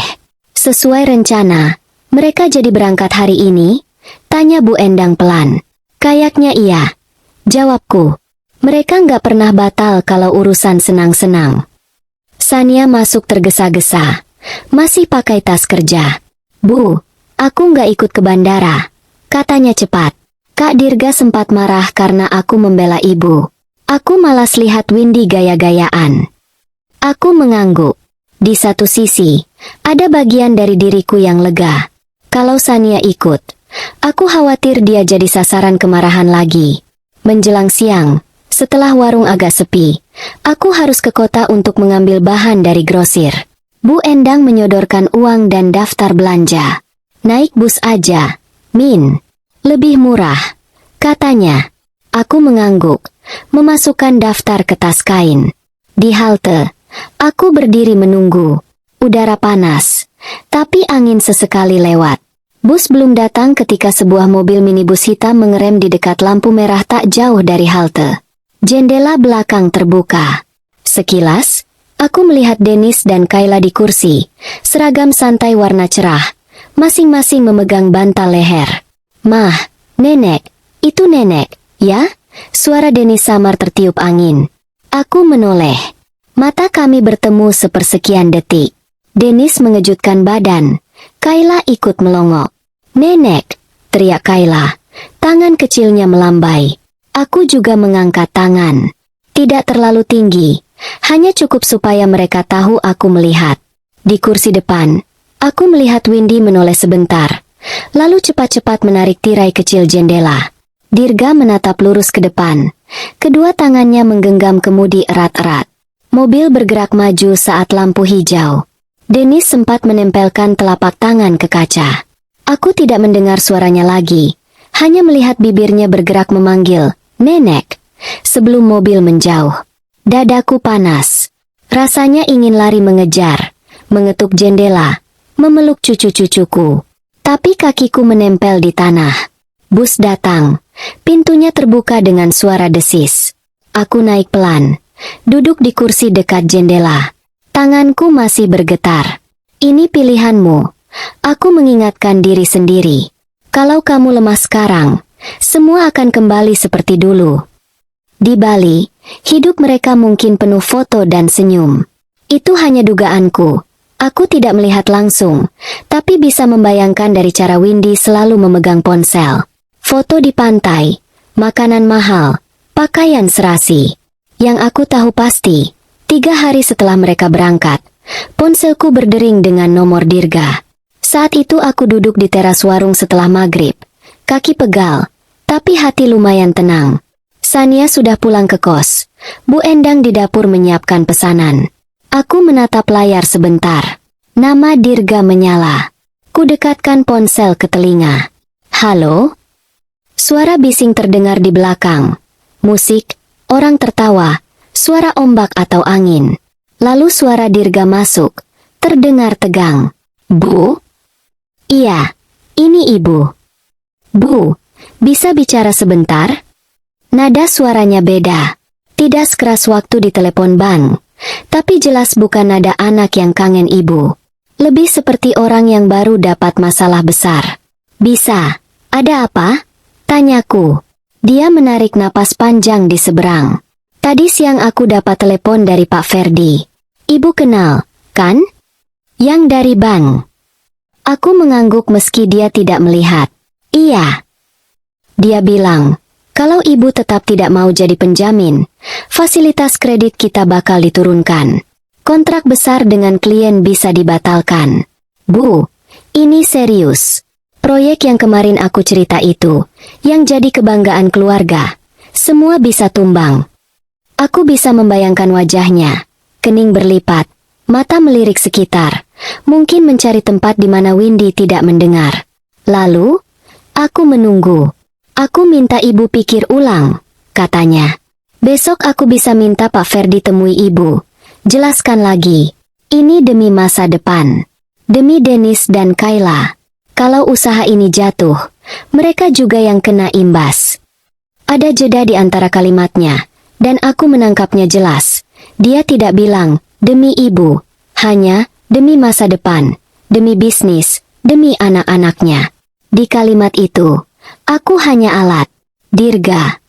Sesuai rencana, mereka jadi berangkat hari ini? Tanya Bu Endang pelan. Kayaknya iya. Jawabku. Mereka nggak pernah batal kalau urusan senang-senang. Sania masuk tergesa-gesa. Masih pakai tas kerja. Bu, aku nggak ikut ke bandara. Katanya cepat. Kak Dirga sempat marah karena aku membela ibu. Aku malas lihat Windy gaya-gayaan. Aku mengangguk. Di satu sisi, ada bagian dari diriku yang lega. Kalau Sania ikut, aku khawatir dia jadi sasaran kemarahan lagi. Menjelang siang, setelah warung agak sepi, aku harus ke kota untuk mengambil bahan dari grosir. Bu Endang menyodorkan uang dan daftar belanja. Naik bus aja, Min. Lebih murah, katanya. Aku mengangguk, memasukkan daftar ke tas kain. Di halte, aku berdiri menunggu. Udara panas, tapi angin sesekali lewat. Bus belum datang ketika sebuah mobil minibus hitam mengerem di dekat lampu merah tak jauh dari halte. Jendela belakang terbuka. Sekilas, aku melihat Denis dan Kayla di kursi, seragam santai warna cerah, masing-masing memegang bantal leher. Mah, nenek, itu nenek, ya? Suara Denis samar tertiup angin. Aku menoleh. Mata kami bertemu sepersekian detik. Denis mengejutkan badan. Kayla ikut melongok. Nenek, teriak Kayla. Tangan kecilnya melambai. Aku juga mengangkat tangan. Tidak terlalu tinggi, hanya cukup supaya mereka tahu aku melihat. Di kursi depan, aku melihat Windy menoleh sebentar, lalu cepat-cepat menarik tirai kecil jendela. Dirga menatap lurus ke depan. Kedua tangannya menggenggam kemudi erat-erat. Mobil bergerak maju saat lampu hijau. Denis sempat menempelkan telapak tangan ke kaca. Aku tidak mendengar suaranya lagi, hanya melihat bibirnya bergerak memanggil, "Nenek," sebelum mobil menjauh. Dadaku panas. Rasanya ingin lari mengejar, mengetuk jendela, memeluk cucu-cucuku. Tapi kakiku menempel di tanah. Bus datang. Pintunya terbuka dengan suara desis. Aku naik pelan. Duduk di kursi dekat jendela. Tanganku masih bergetar. Ini pilihanmu. Aku mengingatkan diri sendiri. Kalau kamu lemah sekarang, semua akan kembali seperti dulu. Di Bali, hidup mereka mungkin penuh foto dan senyum. Itu hanya dugaanku. Aku tidak melihat langsung, tapi bisa membayangkan dari cara Windy selalu memegang ponsel. Foto di pantai, makanan mahal, pakaian serasi. Yang aku tahu pasti, 3 hari setelah mereka berangkat, ponselku berdering dengan nomor Dirga. Saat itu aku duduk di teras warung setelah maghrib. Kaki pegal, tapi hati lumayan tenang. Sania sudah pulang ke kos. Bu Endang di dapur menyiapkan pesanan. Aku menatap layar sebentar. Nama Dirga menyala. Kudekatkan ponsel ke telinga. Halo? Suara bising terdengar di belakang. Musik, orang tertawa, suara ombak atau angin. Lalu suara Dirga masuk, terdengar tegang. Bu? Iya, ini ibu. Bu, bisa bicara sebentar? Nada suaranya beda. Tidak sekeras waktu di telepon bank, tapi jelas bukan nada anak yang kangen ibu. Lebih seperti orang yang baru dapat masalah besar. Bisa, ada apa? Tanyaku. Dia menarik napas panjang di seberang. Tadi siang aku dapat telepon dari Pak Ferdi. Ibu kenal, kan? Yang dari bank. Aku mengangguk meski dia tidak melihat. Iya. Dia bilang, kalau ibu tetap tidak mau jadi penjamin, fasilitas kredit kita bakal diturunkan. Kontrak besar dengan klien bisa dibatalkan. Bu, ini serius. Proyek yang kemarin aku cerita itu, yang jadi kebanggaan keluarga, semua bisa tumbang. Aku bisa membayangkan wajahnya, kening berlipat, mata melirik sekitar, mungkin mencari tempat di mana Windy tidak mendengar. Lalu, aku menunggu. Aku minta ibu pikir ulang, katanya. Besok aku bisa minta Pak Ferdi temui ibu. Jelaskan lagi. Ini demi masa depan. Demi Dennis dan Kayla. Kalau usaha ini jatuh, mereka juga yang kena imbas. Ada jeda di antara kalimatnya, dan aku menangkapnya jelas. Dia tidak bilang, demi ibu, hanya, demi masa depan, demi bisnis, demi anak-anaknya. Di kalimat itu, aku hanya alat. Dirga.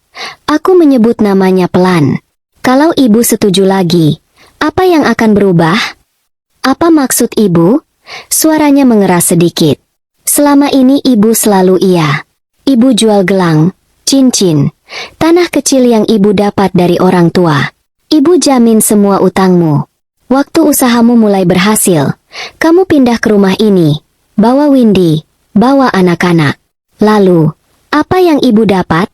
Aku menyebut namanya pelan. Kalau ibu setuju lagi, apa yang akan berubah? Apa maksud ibu? Suaranya mengeras sedikit. Selama ini ibu selalu iya. Ibu jual gelang, cincin, tanah kecil yang ibu dapat dari orang tua. Ibu jamin semua utangmu. Waktu usahamu mulai berhasil, kamu pindah ke rumah ini, bawa Windy, bawa anak-anak. Lalu, apa yang ibu dapat?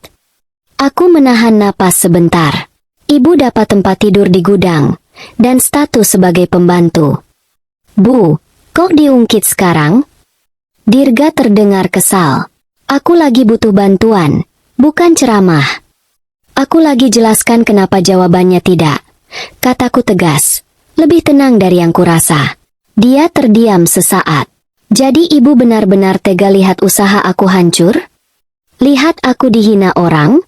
Aku menahan napas sebentar. Ibu dapat tempat tidur di gudang, dan status sebagai pembantu. Bu, kok diungkit sekarang? Dirga terdengar kesal. Aku lagi butuh bantuan, bukan ceramah. Aku lagi jelaskan kenapa jawabannya tidak. Kataku tegas, lebih tenang dari yang kurasa. Dia terdiam sesaat. Jadi ibu benar-benar tega lihat usaha aku hancur? Lihat aku dihina orang?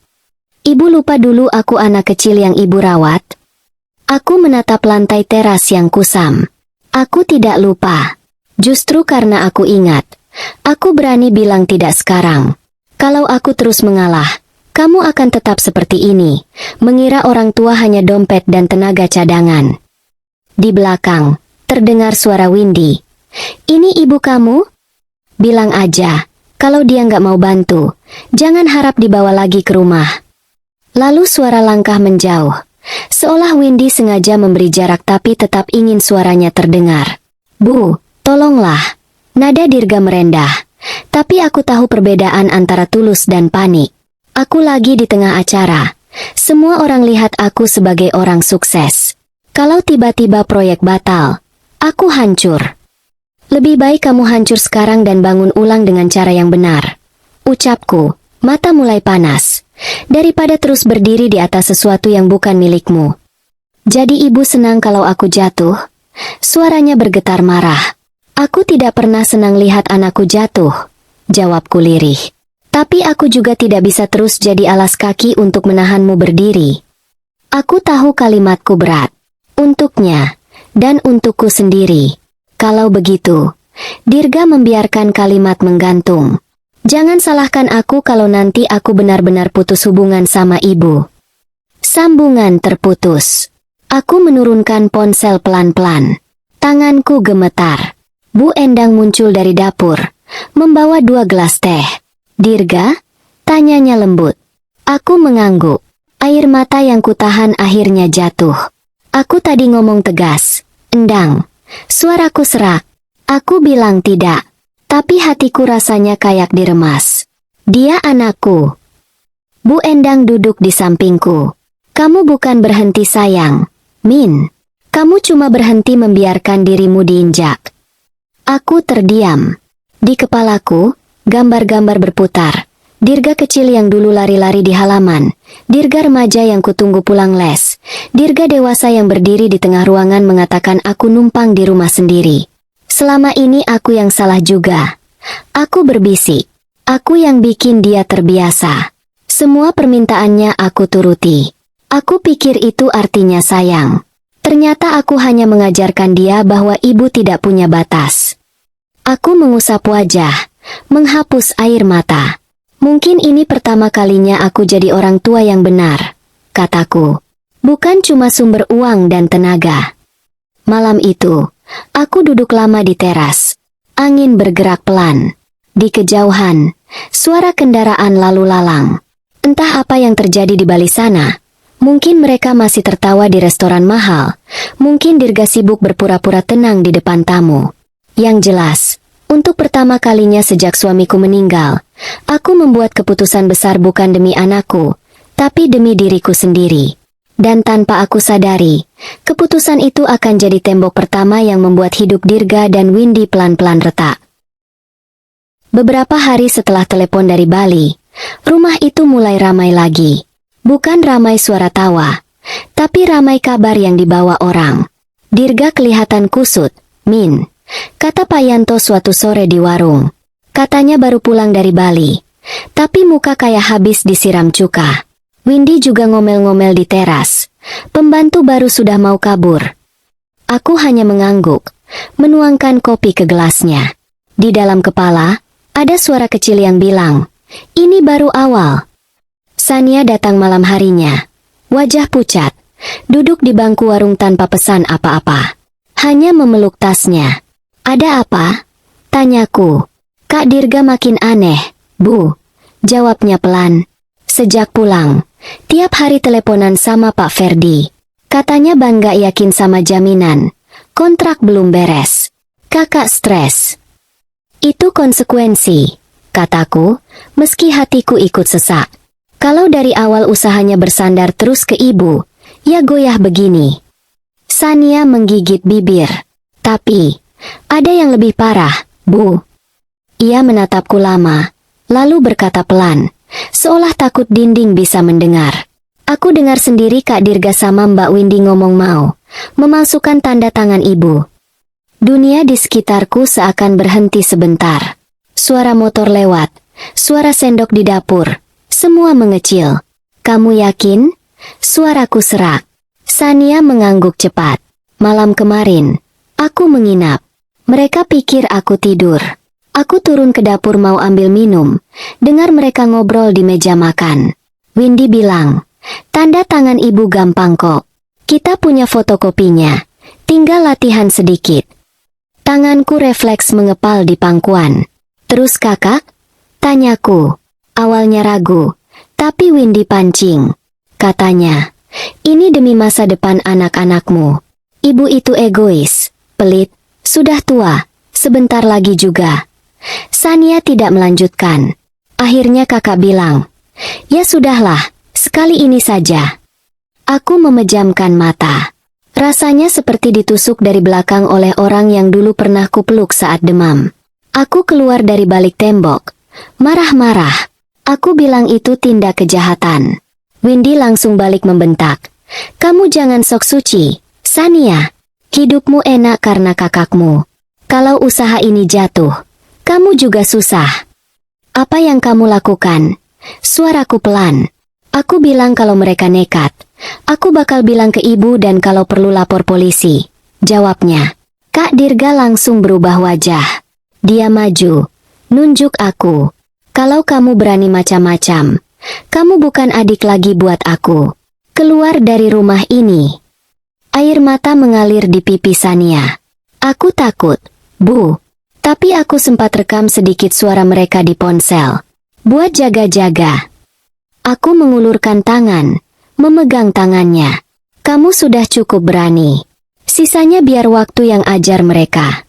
Ibu lupa dulu aku anak kecil yang ibu rawat? Aku menatap lantai teras yang kusam. Aku tidak lupa. Justru karena aku ingat. Aku berani bilang tidak sekarang. Kalau aku terus mengalah, kamu akan tetap seperti ini, mengira orang tua hanya dompet dan tenaga cadangan. Di belakang, terdengar suara Windy. Ini ibu kamu? Bilang aja, kalau dia nggak mau bantu, jangan harap dibawa lagi ke rumah. Lalu suara langkah menjauh, seolah Windy sengaja memberi jarak tapi tetap ingin suaranya terdengar. Bu, tolonglah. Nada Dirga merendah, tapi aku tahu perbedaan antara tulus dan panik. Aku lagi di tengah acara. Semua orang lihat aku sebagai orang sukses. Kalau tiba-tiba proyek batal, aku hancur. Lebih baik kamu hancur sekarang dan bangun ulang dengan cara yang benar. Ucapku, mata mulai panas. Daripada terus berdiri di atas sesuatu yang bukan milikmu. Jadi ibu senang kalau aku jatuh? Suaranya bergetar marah. Aku tidak pernah senang lihat anakku jatuh, jawabku lirih. Tapi aku juga tidak bisa terus jadi alas kaki untuk menahanmu berdiri. Aku tahu kalimatku berat. Untuknya, dan untukku sendiri. Kalau begitu, Dirga membiarkan kalimat menggantung. Jangan salahkan aku kalau nanti aku benar-benar putus hubungan sama ibu. Sambungan terputus. Aku menurunkan ponsel pelan-pelan. Tanganku gemetar. Bu Endang muncul dari dapur, membawa 2 gelas teh. Dirga? Tanyanya lembut. Aku mengangguk. Air mata yang kutahan akhirnya jatuh. Aku tadi ngomong tegas. Endang. Suaraku serak. Aku bilang tidak. Tapi hatiku rasanya kayak diremas. Dia anakku. Bu Endang duduk di sampingku. Kamu bukan berhenti sayang, Min. Kamu cuma berhenti membiarkan dirimu diinjak. Aku terdiam. Di kepalaku, gambar-gambar berputar. Dirga kecil yang dulu lari-lari di halaman. Dirga remaja yang kutunggu pulang les. Dirga dewasa yang berdiri di tengah ruangan mengatakan aku numpang di rumah sendiri. Selama ini aku yang salah juga. Aku berbisik. Aku yang bikin dia terbiasa. Semua permintaannya aku turuti. Aku pikir itu artinya sayang. Ternyata aku hanya mengajarkan dia bahwa ibu tidak punya batas. Aku mengusap wajah, menghapus air mata. Mungkin ini pertama kalinya aku jadi orang tua yang benar, kataku. Bukan cuma sumber uang dan tenaga. Malam itu, aku duduk lama di teras. Angin bergerak pelan. Di kejauhan, suara kendaraan lalu lalang. Entah apa yang terjadi di balik sana. Mungkin mereka masih tertawa di restoran mahal. Mungkin Dirga sibuk berpura-pura tenang di depan tamu. Yang jelas, untuk pertama kalinya sejak suamiku meninggal, aku membuat keputusan besar bukan demi anakku, tapi demi diriku sendiri. Dan tanpa aku sadari, keputusan itu akan jadi tembok pertama yang membuat hidup Dirga dan Windy pelan-pelan retak. Beberapa hari setelah telepon dari Bali, rumah itu mulai ramai lagi. Bukan ramai suara tawa, tapi ramai kabar yang dibawa orang. Dirga kelihatan kusut. "Min," kata Pak Yanto suatu sore di warung. Katanya baru pulang dari Bali, tapi muka kayak habis disiram cuka. Windy juga ngomel-ngomel di teras. Pembantu baru sudah mau kabur. Aku hanya mengangguk, menuangkan kopi ke gelasnya. Di dalam kepala, ada suara kecil yang bilang, "Ini baru awal." Sania datang malam harinya. Wajah pucat, duduk di bangku warung tanpa pesan apa-apa. Hanya memeluk tasnya. "Ada apa?" tanyaku. "Kak Dirga makin aneh, Bu," jawabnya pelan. "Sejak pulang, tiap hari teleponan sama Pak Ferdi. Katanya bangga yakin sama jaminan. Kontrak belum beres. Kakak stres." "Itu konsekuensi," kataku, meski hatiku ikut sesak. Kalau dari awal usahanya bersandar terus ke ibu, ya goyah begini. Sania menggigit bibir. "Tapi, ada yang lebih parah, Bu." Ia menatapku lama, lalu berkata pelan, seolah takut dinding bisa mendengar. "Aku dengar sendiri Kak Dirga sama Mbak Windy ngomong mau memalsukan tanda tangan ibu." Dunia di sekitarku seakan berhenti sebentar. Suara motor lewat, suara sendok di dapur. Semua mengecil. "Kamu yakin?" Suaraku serak. Sania mengangguk cepat. "Malam kemarin, aku menginap. Mereka pikir aku tidur. Aku turun ke dapur mau ambil minum. Dengar mereka ngobrol di meja makan. Windy bilang, 'Tanda tangan ibu gampang kok. Kita punya fotokopinya. Tinggal latihan sedikit.'" Tanganku refleks mengepal di pangkuan. "Terus kakak?" tanyaku. Awalnya ragu, tapi Windy pancing. Katanya, "Ini demi masa depan anak-anakmu. Ibu itu egois, pelit, sudah tua, sebentar lagi juga." Sania tidak melanjutkan. Akhirnya kakak bilang, "Ya sudahlah, sekali ini saja." Aku memejamkan mata. Rasanya seperti ditusuk dari belakang oleh orang yang dulu pernah kupeluk saat demam. Aku keluar dari balik tembok, marah-marah. Aku bilang itu tindak kejahatan. Windy langsung balik membentak. "Kamu jangan sok suci, Sania. Hidupmu enak karena kakakmu. Kalau usaha ini jatuh, kamu juga susah." "Apa yang kamu lakukan?" Suaraku pelan. "Aku bilang kalau mereka nekat. Aku bakal bilang ke ibu dan kalau perlu lapor polisi," jawabnya. Kak Dirga langsung berubah wajah. Dia maju, nunjuk aku. "Kalau kamu berani macam-macam, kamu bukan adik lagi buat aku. Keluar dari rumah ini." Air mata mengalir di pipi Sania. "Aku takut, Bu." Tapi aku sempat rekam sedikit suara mereka di ponsel. Buat jaga-jaga. Aku mengulurkan tangan, memegang tangannya. "Kamu sudah cukup berani. Sisanya biar waktu yang ajar mereka."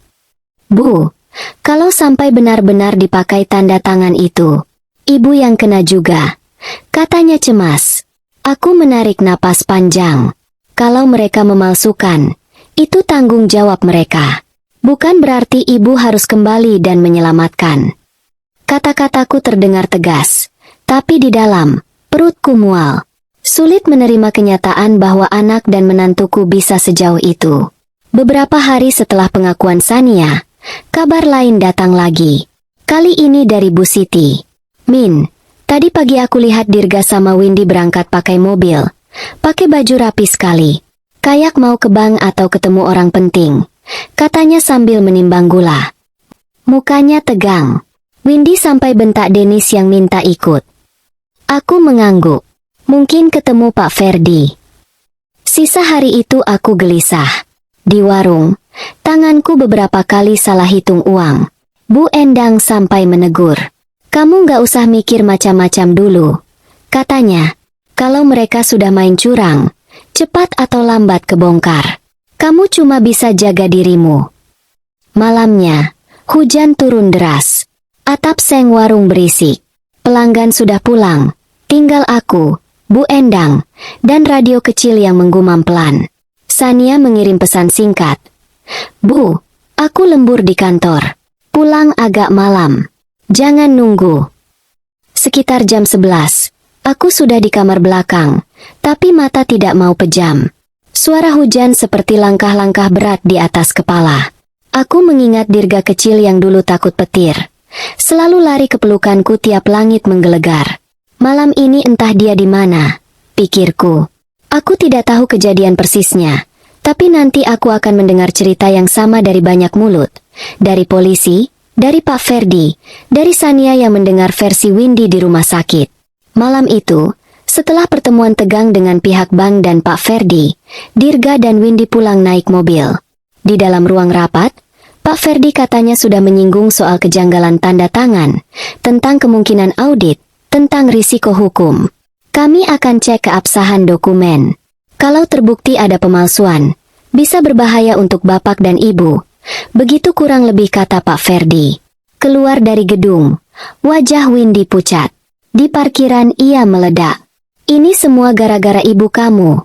"Bu, kalau sampai benar-benar dipakai tanda tangan itu, ibu yang kena juga," katanya cemas. Aku menarik napas panjang. Kalau mereka memalsukan, itu tanggung jawab mereka. Bukan berarti ibu harus kembali dan menyelamatkan. Kata-kataku terdengar tegas, tapi di dalam, perutku mual. Sulit menerima kenyataan bahwa anak dan menantuku bisa sejauh itu. Beberapa hari setelah pengakuan Sania, kabar lain datang lagi. Kali ini dari Bu Siti. "Min, tadi pagi aku lihat Dirga sama Windy berangkat pakai mobil. Pakai baju rapi sekali. Kayak mau ke bank atau ketemu orang penting, katanya sambil menimbang gula. Mukanya tegang. Windy sampai bentak Dennis yang minta ikut. Aku mengangguk. Mungkin ketemu Pak Ferdi. Sisa hari itu aku gelisah. Di warung, tanganku beberapa kali salah hitung uang. Bu Endang sampai menegur. Kamu nggak usah mikir macam-macam dulu. Katanya, kalau mereka sudah main curang, cepat atau lambat kebongkar. Kamu cuma bisa jaga dirimu. Malamnya, hujan turun deras. Atap seng warung berisik. Pelanggan sudah pulang. Tinggal aku, Bu Endang, dan radio kecil yang menggumam pelan. Sania mengirim pesan singkat. Bu, aku lembur di kantor. Pulang agak malam. Jangan nunggu. Sekitar jam 11. Aku sudah di kamar belakang, tapi mata tidak mau pejam. Suara hujan seperti langkah-langkah berat di atas kepala. Aku mengingat Dirga kecil yang dulu takut petir. Selalu lari ke pelukanku tiap langit menggelegar. Malam ini entah dia di mana, pikirku. Aku tidak tahu kejadian persisnya, tapi nanti aku akan mendengar cerita yang sama dari banyak mulut. Dari polisi, dari Pak Ferdi, dari Sania yang mendengar versi Windy di rumah sakit. Malam itu, setelah pertemuan tegang dengan pihak bank dan Pak Ferdi, Dirga dan Windy pulang naik mobil. Di dalam ruang rapat, Pak Ferdi katanya sudah menyinggung soal kejanggalan tanda tangan, tentang kemungkinan audit, tentang risiko hukum. Kami akan cek keabsahan dokumen. Kalau terbukti ada pemalsuan, bisa berbahaya untuk bapak dan ibu. Begitu kurang lebih kata Pak Ferdi. Keluar dari gedung, wajah Windy pucat. Di parkiran ia meledak. Ini semua gara-gara ibu kamu,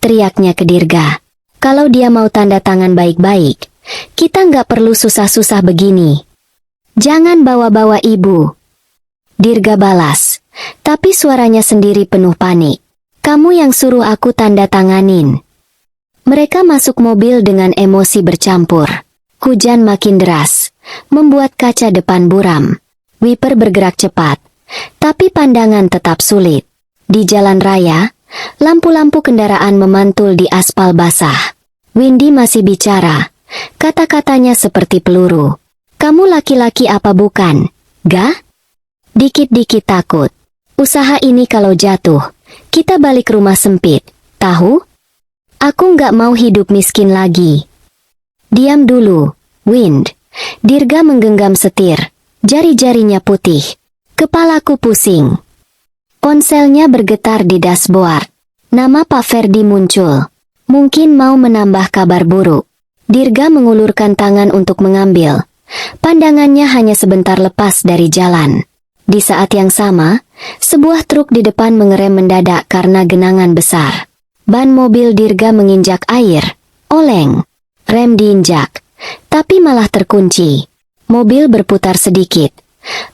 teriaknya ke Dirga. Kalau dia mau tanda tangan baik-baik, kita nggak perlu susah-susah begini. Jangan bawa-bawa ibu. Dirga balas, tapi suaranya sendiri penuh panik. Kamu yang suruh aku tanda tanganin. Mereka masuk mobil dengan emosi bercampur. Hujan makin deras, membuat kaca depan buram. Wiper bergerak cepat. Tapi pandangan tetap sulit. Di jalan raya, lampu-lampu kendaraan memantul di aspal basah. Windy masih bicara. Kata-katanya seperti peluru. Kamu laki-laki apa bukan? Ga? Dikit-dikit takut. Usaha ini kalau jatuh, kita balik rumah sempit. Tahu? Aku nggak mau hidup miskin lagi. Diam dulu, Wind. Dirga menggenggam setir. Jari-jarinya putih. Kepalaku pusing. Ponselnya bergetar di dashboard. Nama Pak Ferdi muncul. Mungkin mau menambah kabar buruk. Dirga mengulurkan tangan untuk mengambil. Pandangannya hanya sebentar lepas dari jalan. Di saat yang sama, sebuah truk di depan mengerem mendadak karena genangan besar. Ban mobil Dirga menginjak air. Oleng. Rem diinjak. Tapi malah terkunci. Mobil berputar sedikit.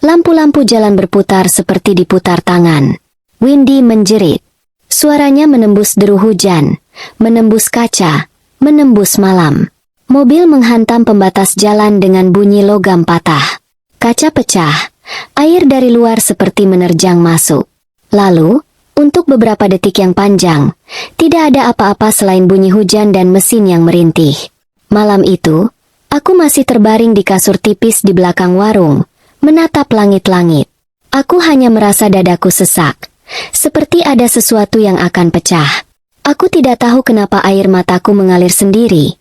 Lampu-lampu jalan berputar seperti diputar tangan. Windy menjerit. Suaranya menembus deru hujan, menembus kaca, menembus malam. Mobil menghantam pembatas jalan dengan bunyi logam patah. Kaca pecah, air dari luar seperti menerjang masuk. Lalu, untuk beberapa detik yang panjang, tidak ada apa-apa selain bunyi hujan dan mesin yang merintih. Malam itu, aku masih terbaring di kasur tipis di belakang warung, menatap langit-langit. Aku hanya merasa dadaku sesak, seperti ada sesuatu yang akan pecah. Aku tidak tahu kenapa air mataku mengalir sendiri,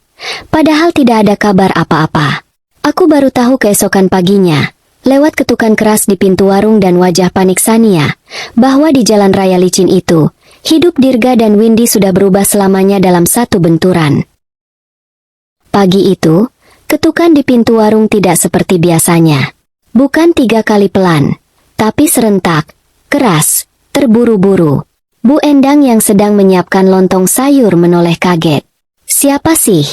padahal tidak ada kabar apa-apa. Aku baru tahu keesokan paginya, lewat ketukan keras di pintu warung dan wajah panik Sania, bahwa di jalan raya licin itu, hidup Dirga dan Windy sudah berubah selamanya dalam satu benturan. Pagi itu, ketukan di pintu warung tidak seperti biasanya. Bukan 3 kali pelan, tapi serentak, keras, terburu-buru. Bu Endang yang sedang menyiapkan lontong sayur menoleh kaget. Siapa sih?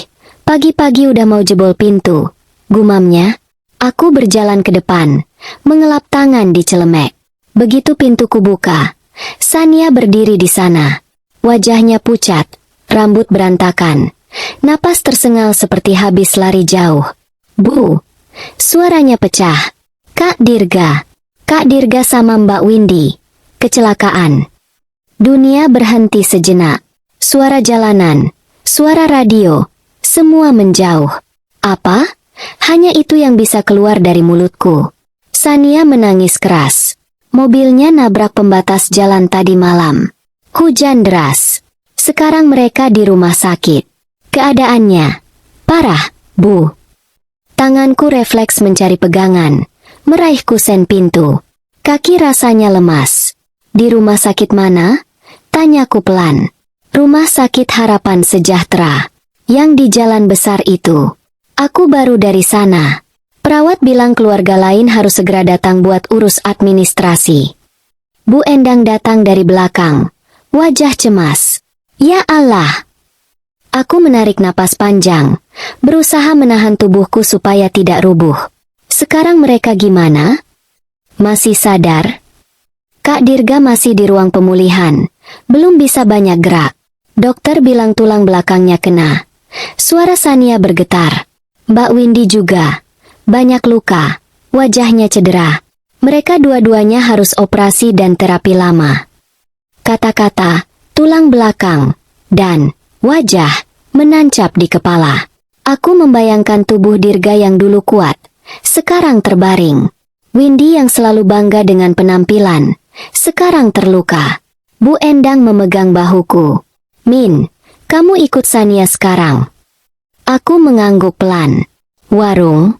Pagi-pagi udah mau jebol pintu, gumamnya. Aku berjalan ke depan, mengelap tangan di celemek. Begitu pintuku buka, Sania berdiri di sana. Wajahnya pucat, rambut berantakan, napas tersengal seperti habis lari jauh. Bu! Suaranya pecah. Kak Dirga sama Mbak Windy. Kecelakaan. Dunia berhenti sejenak. Suara jalanan, suara radio, semua menjauh. Apa? Hanya itu yang bisa keluar dari mulutku. Sania menangis keras. Mobilnya nabrak pembatas jalan tadi malam. Hujan deras. Sekarang mereka di rumah sakit. Keadaannya parah, Bu. Tanganku refleks mencari pegangan, meraih kusen pintu. Kaki rasanya lemas. Di rumah sakit mana? Tanyaku pelan. Rumah sakit Harapan Sejahtera, yang di jalan besar itu. Aku baru dari sana. Perawat bilang keluarga lain harus segera datang buat urus administrasi. Bu Endang datang dari belakang. Wajah cemas. Ya Allah! Aku menarik napas panjang, berusaha menahan tubuhku supaya tidak rubuh. Sekarang mereka gimana? Masih sadar? Kak Dirga masih di ruang pemulihan, belum bisa banyak gerak. Dokter bilang tulang belakangnya kena. Suara Sania bergetar. Mbak Windy juga. Banyak luka, wajahnya cedera. Mereka dua-duanya harus operasi dan terapi lama. Kata-kata, tulang belakang, dan wajah menancap di kepala. Aku membayangkan tubuh Dirga yang dulu kuat, sekarang terbaring. Windy yang selalu bangga dengan penampilan, sekarang terluka. Bu Endang memegang bahuku. Min, kamu ikut Sania sekarang. Aku mengangguk pelan. Warung?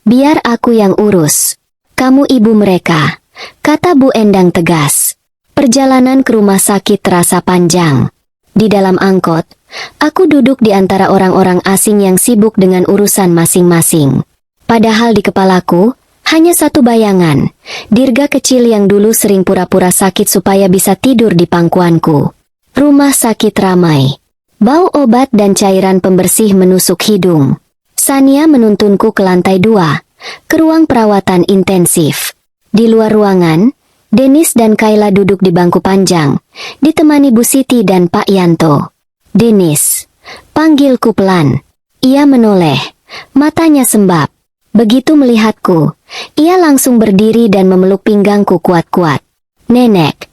Biar aku yang urus. Kamu ibu mereka, kata Bu Endang tegas. Perjalanan ke rumah sakit terasa panjang. Di dalam angkot, aku duduk di antara orang-orang asing yang sibuk dengan urusan masing-masing. Padahal di kepalaku, hanya satu bayangan, Dirga kecil yang dulu sering pura-pura sakit supaya bisa tidur di pangkuanku. Rumah sakit ramai. Bau obat dan cairan pembersih menusuk hidung. Sania menuntunku ke lantai 2, ke ruang perawatan intensif. Di luar ruangan, Denis dan Kayla duduk di bangku panjang, ditemani Bu Siti dan Pak Yanto. Denis, panggilku pelan. Ia menoleh, matanya sembab. Begitu melihatku, ia langsung berdiri dan memeluk pinggangku kuat-kuat. Nenek,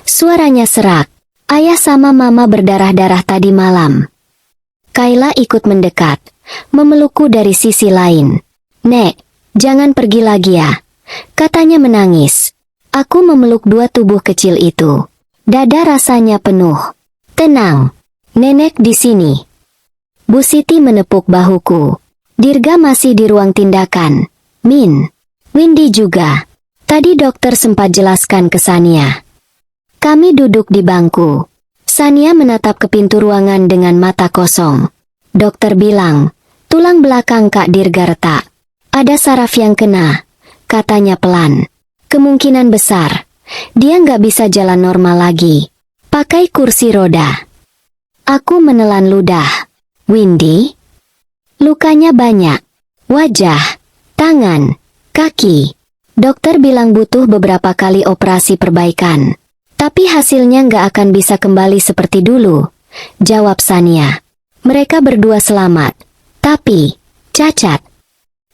suaranya serak. Ayah sama mama berdarah-darah tadi malam. Kayla ikut mendekat, memelukku dari sisi lain. Nek, jangan pergi lagi ya, katanya menangis. Aku memeluk dua tubuh kecil itu. Dada rasanya penuh. Tenang, nenek di sini. Bu Siti menepuk bahuku. Dirga masih di ruang tindakan. Min, Windy juga. Tadi dokter sempat jelaskan ke Sania. Kami duduk di bangku. Sania menatap ke pintu ruangan dengan mata kosong. Dokter bilang, tulang belakang Kak Dirga retak. Ada saraf yang kena, katanya pelan. Kemungkinan besar, dia nggak bisa jalan normal lagi. Pakai kursi roda. Aku menelan ludah. Windy? Lukanya banyak. Wajah, tangan, kaki. Dokter bilang butuh beberapa kali operasi perbaikan. Tapi hasilnya nggak akan bisa kembali seperti dulu, jawab Sania. Mereka berdua selamat, tapi cacat.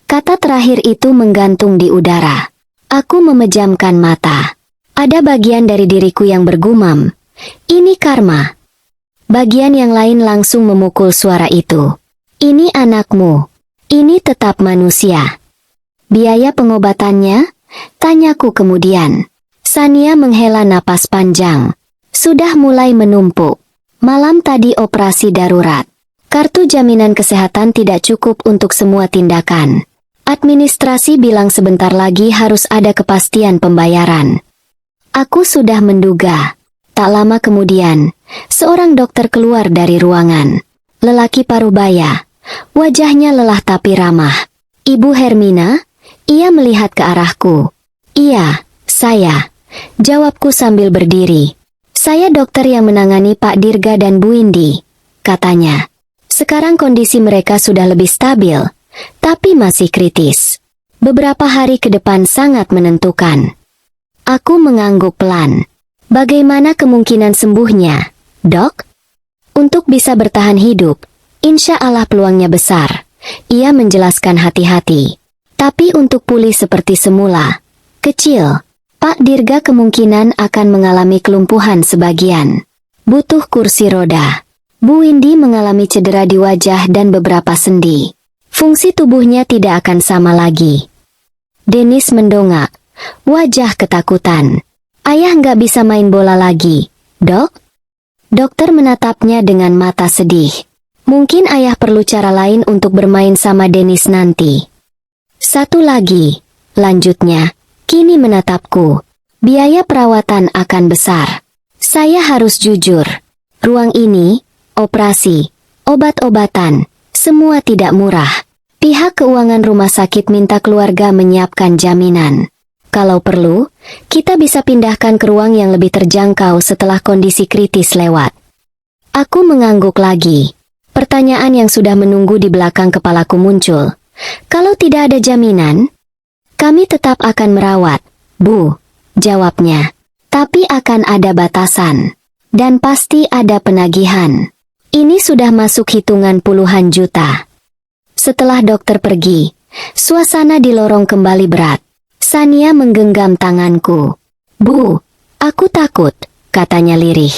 Kata terakhir itu menggantung di udara. Aku memejamkan mata. Ada bagian dari diriku yang bergumam, ini karma. Bagian yang lain langsung memukul suara itu. Ini anakmu. Ini tetap manusia. Biaya pengobatannya? Tanyaku kemudian. Sania menghela napas panjang. Sudah mulai menumpuk. Malam tadi operasi darurat. Kartu jaminan kesehatan tidak cukup untuk semua tindakan. Administrasi bilang sebentar lagi harus ada kepastian pembayaran. Aku sudah menduga. Tak lama kemudian, seorang dokter keluar dari ruangan. Lelaki parubaya. Wajahnya lelah tapi ramah. Ibu Hermina? Ia melihat ke arahku. Iya, saya. Jawabku sambil berdiri. Saya dokter yang menangani Pak Dirga dan Bu Windy, katanya. Sekarang kondisi mereka sudah lebih stabil, tapi masih kritis. Beberapa hari ke depan sangat menentukan. Aku mengangguk pelan. Bagaimana kemungkinan sembuhnya, Dok? Untuk bisa bertahan hidup, insya Allah peluangnya besar. Ia menjelaskan hati-hati. Tapi untuk pulih seperti semula, kecil. Pak Dirga kemungkinan akan mengalami kelumpuhan sebagian. Butuh kursi roda. Bu Windy mengalami cedera di wajah dan beberapa sendi. Fungsi tubuhnya tidak akan sama lagi. Dennis mendongak. Wajah ketakutan. Ayah nggak bisa main bola lagi, Dok? Dokter menatapnya dengan mata sedih. Mungkin ayah perlu cara lain untuk bermain sama Dennis nanti. Satu lagi, lanjutnya, kini menatapku. Biaya perawatan akan besar. Saya harus jujur. Ruang ini, operasi, obat-obatan, semua tidak murah. Pihak keuangan rumah sakit minta keluarga menyiapkan jaminan. Kalau perlu, kita bisa pindahkan ke ruang yang lebih terjangkau setelah kondisi kritis lewat. Aku mengangguk lagi. Pertanyaan yang sudah menunggu di belakang kepalaku muncul. Kalau tidak ada jaminan, kami tetap akan merawat, Bu, jawabnya. Tapi akan ada batasan. Dan pasti ada penagihan. Ini sudah masuk hitungan puluhan juta. Setelah dokter pergi, suasana di lorong kembali berat. Sania menggenggam tanganku. Bu, aku takut, katanya lirih.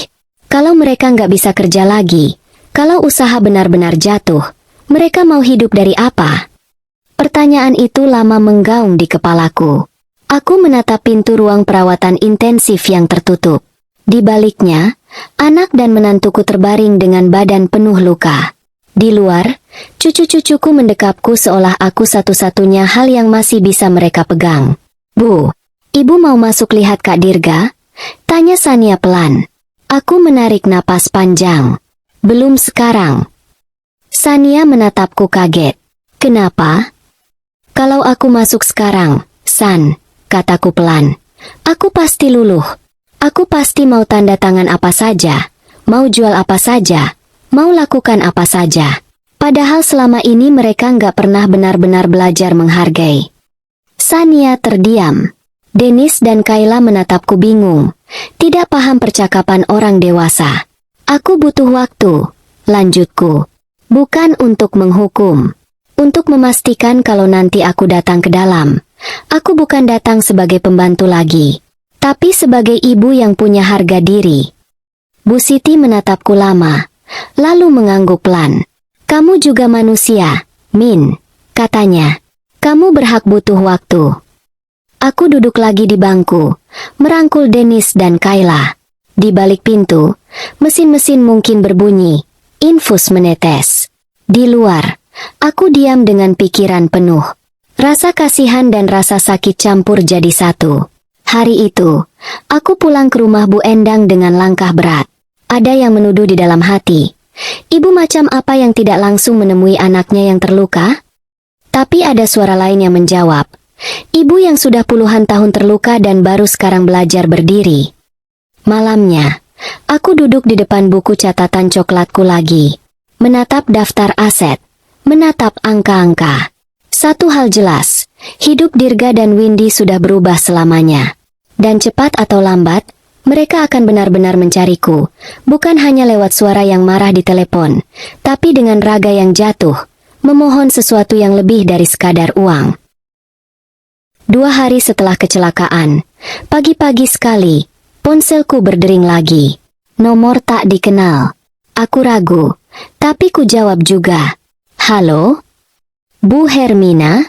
Kalau mereka nggak bisa kerja lagi, kalau usaha benar-benar jatuh, mereka mau hidup dari apa? Pertanyaan itu lama menggaung di kepalaku. Aku menatap pintu ruang perawatan intensif yang tertutup. Di baliknya, anak dan menantuku terbaring dengan badan penuh luka. Di luar, cucu-cucuku mendekapku seolah aku satu-satunya hal yang masih bisa mereka pegang. Bu, ibu mau masuk lihat Kak Dirga? Tanya Sania pelan. Aku menarik napas panjang. Belum sekarang. Sania menatapku kaget. Kenapa? Kalau aku masuk sekarang, San, kataku pelan. Aku pasti luluh. Aku pasti mau tanda tangan apa saja, mau jual apa saja, mau lakukan apa saja. Padahal selama ini mereka nggak pernah benar-benar belajar menghargai. Sania terdiam. Dennis dan Kayla menatapku bingung. Tidak paham percakapan orang dewasa. Aku butuh waktu, lanjutku. Bukan untuk menghukum. Untuk memastikan kalau nanti aku datang ke dalam. Aku bukan datang sebagai pembantu lagi. Tapi sebagai ibu yang punya harga diri. Bu Siti menatapku lama, lalu mengangguk pelan. Kamu juga manusia, Min, katanya. Kamu berhak butuh waktu. Aku duduk lagi di bangku, merangkul Dennis dan Kayla. Di balik pintu, mesin-mesin mungkin berbunyi, infus menetes. Di luar, aku diam dengan pikiran penuh. Rasa kasihan dan rasa sakit campur jadi satu. Hari itu, aku pulang ke rumah Bu Endang dengan langkah berat. Ada yang menuduh di dalam hati. Ibu macam apa yang tidak langsung menemui anaknya yang terluka? Tapi ada suara lain yang menjawab. Ibu yang sudah puluhan tahun terluka dan baru sekarang belajar berdiri. Malamnya, aku duduk di depan buku catatan coklatku lagi. Menatap daftar aset. Menatap angka-angka. Satu hal jelas, hidup Dirga dan Windy sudah berubah selamanya. Dan cepat atau lambat, mereka akan benar-benar mencariku, bukan hanya lewat suara yang marah di telepon, tapi dengan raga yang jatuh, memohon sesuatu yang lebih dari sekadar uang. 2 hari setelah kecelakaan, pagi-pagi sekali, ponselku berdering lagi. Nomor tak dikenal. Aku ragu, tapi ku jawab juga. Halo? Bu Hermina?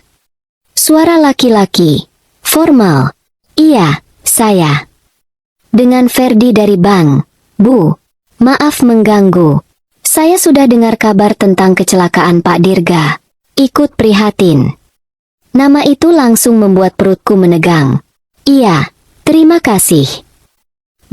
Suara laki-laki. Formal. Iya, saya. Dengan Ferdi dari bank. Bu, maaf mengganggu. Saya sudah dengar kabar tentang kecelakaan Pak Dirga. Ikut prihatin. Nama itu langsung membuat perutku menegang. Iya, terima kasih.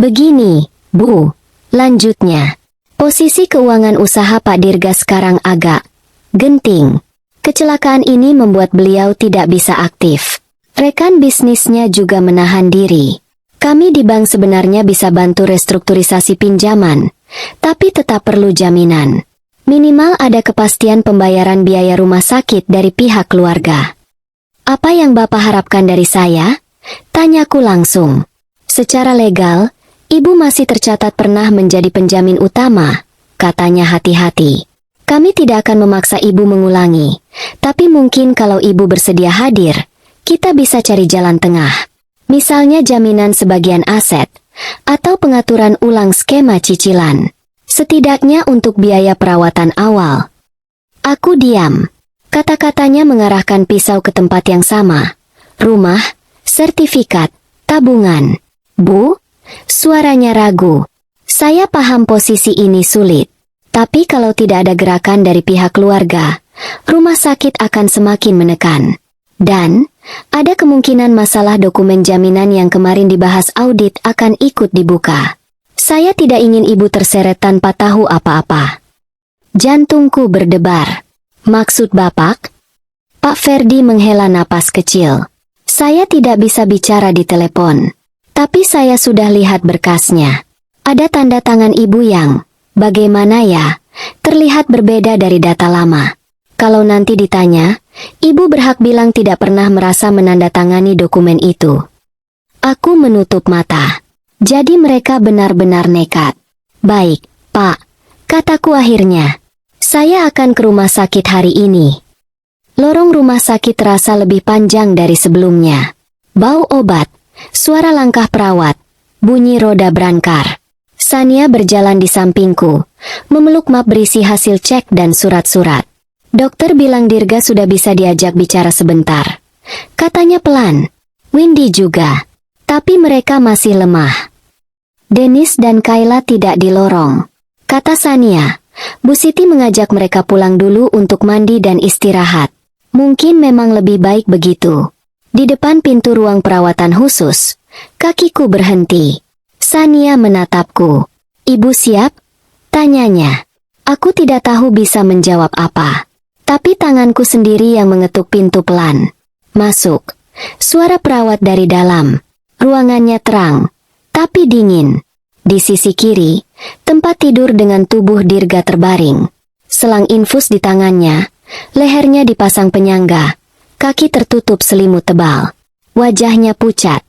Begini, Bu, lanjutnya. Posisi keuangan usaha Pak Dirga sekarang agak genting. Kecelakaan ini membuat beliau tidak bisa aktif. Rekan bisnisnya juga menahan diri. Kami di bank sebenarnya bisa bantu restrukturisasi pinjaman, tapi tetap perlu jaminan. Minimal ada kepastian pembayaran biaya rumah sakit dari pihak keluarga. Apa yang Bapak harapkan dari saya? Tanyaku langsung. Secara legal, Ibu masih tercatat pernah menjadi penjamin utama, katanya hati-hati. Kami tidak akan memaksa Ibu mengulangi, tapi mungkin kalau Ibu bersedia hadir, kita bisa cari jalan tengah. Misalnya jaminan sebagian aset, atau pengaturan ulang skema cicilan. Setidaknya untuk biaya perawatan awal. Aku diam. Kata-katanya mengarahkan pisau ke tempat yang sama. Rumah, sertifikat, tabungan. Bu? Suaranya ragu. Saya paham posisi ini sulit. Tapi kalau tidak ada gerakan dari pihak keluarga, rumah sakit akan semakin menekan. Dan, ada kemungkinan masalah dokumen jaminan yang kemarin dibahas audit akan ikut dibuka. Saya tidak ingin ibu terseret tanpa tahu apa-apa. Jantungku berdebar. Maksud Bapak? Pak Ferdi menghela napas kecil. Saya tidak bisa bicara di telepon. Tapi saya sudah lihat berkasnya. Ada tanda tangan ibu yang, bagaimana ya, terlihat berbeda dari data lama. Kalau nanti ditanya, ibu berhak bilang tidak pernah merasa menandatangani dokumen itu. Aku menutup mata. Jadi mereka benar-benar nekat. Baik, Pak, kataku akhirnya. Saya akan ke rumah sakit hari ini. Lorong rumah sakit terasa lebih panjang dari sebelumnya. Bau obat, suara langkah perawat, bunyi roda berangkar. Sania berjalan di sampingku, memeluk map berisi hasil cek dan surat-surat. Dokter bilang Dirga sudah bisa diajak bicara sebentar. Katanya pelan. Windy juga. Tapi mereka masih lemah. Dennis dan Kayla tidak di lorong. Kata Sania, Bu Siti mengajak mereka pulang dulu untuk mandi dan istirahat. Mungkin memang lebih baik begitu. Di depan pintu ruang perawatan khusus, kakiku berhenti. Sania menatapku. Ibu siap? Tanyanya. Aku tidak tahu bisa menjawab apa. Tapi tanganku sendiri yang mengetuk pintu pelan. Masuk. Suara perawat dari dalam. Ruangannya terang, tapi dingin. Di sisi kiri, tempat tidur dengan tubuh Dirga terbaring. Selang infus di tangannya, lehernya dipasang penyangga, kaki tertutup selimut tebal. Wajahnya pucat,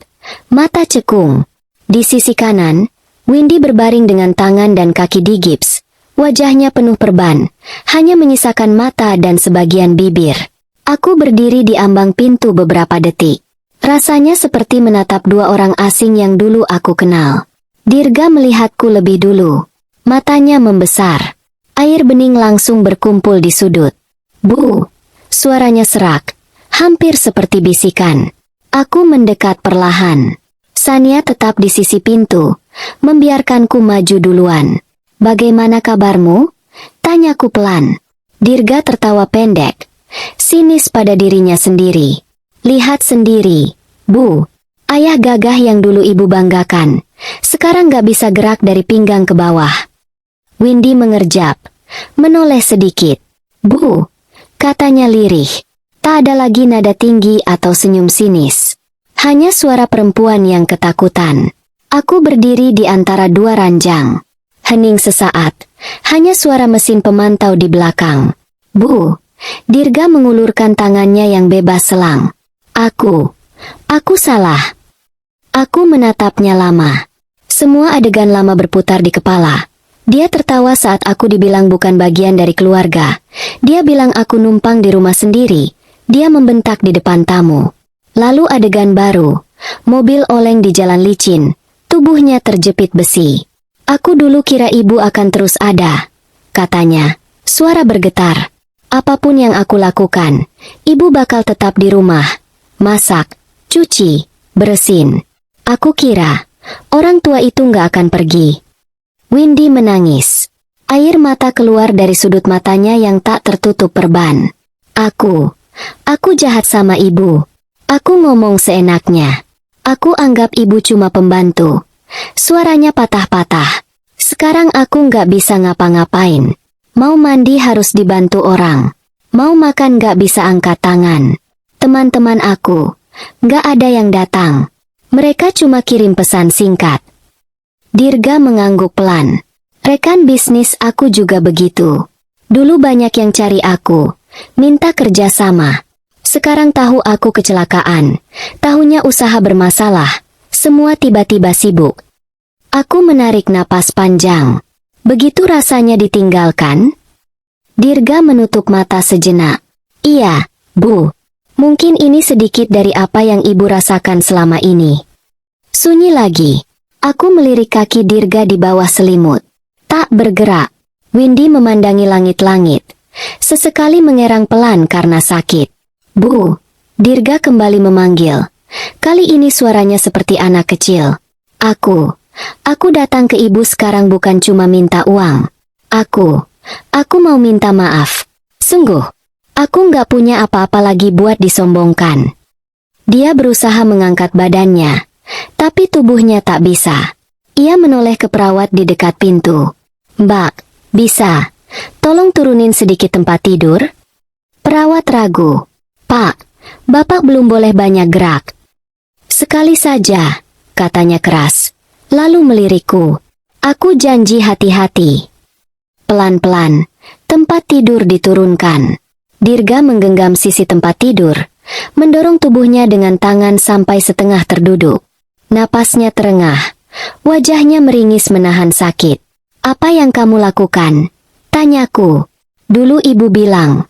mata cekung. Di sisi kanan, Windy berbaring dengan tangan dan kaki digips. Wajahnya penuh perban, hanya menyisakan mata dan sebagian bibir. Aku berdiri di ambang pintu beberapa detik. Rasanya seperti menatap dua orang asing yang dulu aku kenal. Dirga melihatku lebih dulu. Matanya membesar. Air bening langsung berkumpul di sudut. Bu! Suaranya serak, hampir seperti bisikan. Aku mendekat perlahan. Sania tetap di sisi pintu, membiarkanku maju duluan. Bagaimana kabarmu? Tanyaku pelan. Dirga tertawa pendek, sinis pada dirinya sendiri. Lihat sendiri, Bu. Ayah gagah yang dulu ibu banggakan, sekarang gak bisa gerak dari pinggang ke bawah. Windy mengerjap, menoleh sedikit. Bu, katanya lirih. Tak ada lagi nada tinggi atau senyum sinis. Hanya suara perempuan yang ketakutan. Aku berdiri di antara dua ranjang. Hening sesaat, hanya suara mesin pemantau di belakang. Bu, Dirga mengulurkan tangannya yang bebas selang. Aku salah. Aku menatapnya lama. Semua adegan lama berputar di kepala. Dia tertawa saat aku dibilang bukan bagian dari keluarga. Dia bilang aku numpang di rumah sendiri. Dia membentak di depan tamu. Lalu adegan baru. Mobil oleng di jalan licin. Tubuhnya terjepit besi. Aku dulu kira ibu akan terus ada. Katanya. Suara bergetar. Apapun yang aku lakukan, ibu bakal tetap di rumah. Masak, cuci, bersin. Aku kira, orang tua itu nggak akan pergi. Windy menangis. Air mata keluar dari sudut matanya yang tak tertutup perban. Aku jahat sama ibu. Aku ngomong seenaknya. Aku anggap ibu cuma pembantu. Suaranya patah-patah. Sekarang aku nggak bisa ngapa-ngapain. Mau mandi harus dibantu orang. Mau makan nggak bisa angkat tangan. Teman-teman aku, nggak ada yang datang. Mereka cuma kirim pesan singkat. Dirga mengangguk pelan. Rekan bisnis aku juga begitu. Dulu banyak yang cari aku, minta kerja sama. Sekarang tahu aku kecelakaan. Tahunya usaha bermasalah. Semua tiba-tiba sibuk. Aku menarik napas panjang. Begitu rasanya ditinggalkan? Dirga menutup mata sejenak. Iya, Bu. Mungkin ini sedikit dari apa yang ibu rasakan selama ini. Sunyi lagi. Aku melirik kaki Dirga di bawah selimut. Tak bergerak. Windy memandangi langit-langit. Sesekali mengerang pelan karena sakit. Bu. Dirga kembali memanggil. Kali ini suaranya seperti anak kecil. Aku datang ke ibu sekarang bukan cuma minta uang. Aku mau minta maaf. Sungguh. Aku nggak punya apa-apa lagi buat disombongkan. Dia berusaha mengangkat badannya. Tapi tubuhnya tak bisa. Ia menoleh ke perawat di dekat pintu. Mbak, bisa. Tolong turunin sedikit tempat tidur. Perawat ragu. Pak, Bapak belum boleh banyak gerak. Sekali saja, katanya keras. Lalu melirikku. Aku janji hati-hati. Pelan-pelan, tempat tidur diturunkan. Dirga menggenggam sisi tempat tidur, mendorong tubuhnya dengan tangan sampai setengah terduduk. Napasnya terengah, wajahnya meringis menahan sakit. Apa yang kamu lakukan? Tanyaku. Dulu ibu bilang.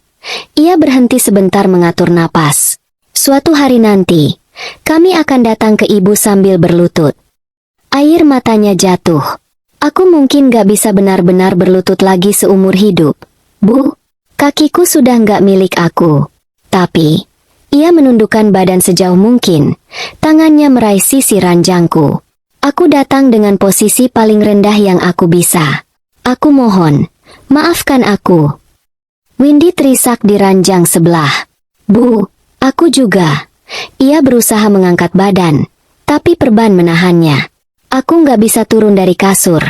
Ia berhenti sebentar mengatur napas. Suatu hari nanti, kami akan datang ke ibu sambil berlutut. Air matanya jatuh. Aku mungkin gak bisa benar-benar berlutut lagi seumur hidup. Bu, kakiku sudah gak milik aku. Tapi, ia menundukkan badan sejauh mungkin. Tangannya meraih sisi ranjangku. Aku datang dengan posisi paling rendah yang aku bisa. Aku mohon, maafkan aku. Windy terisak di ranjang sebelah. Bu, aku juga. Ia berusaha mengangkat badan, tapi perban menahannya. Aku nggak bisa turun dari kasur.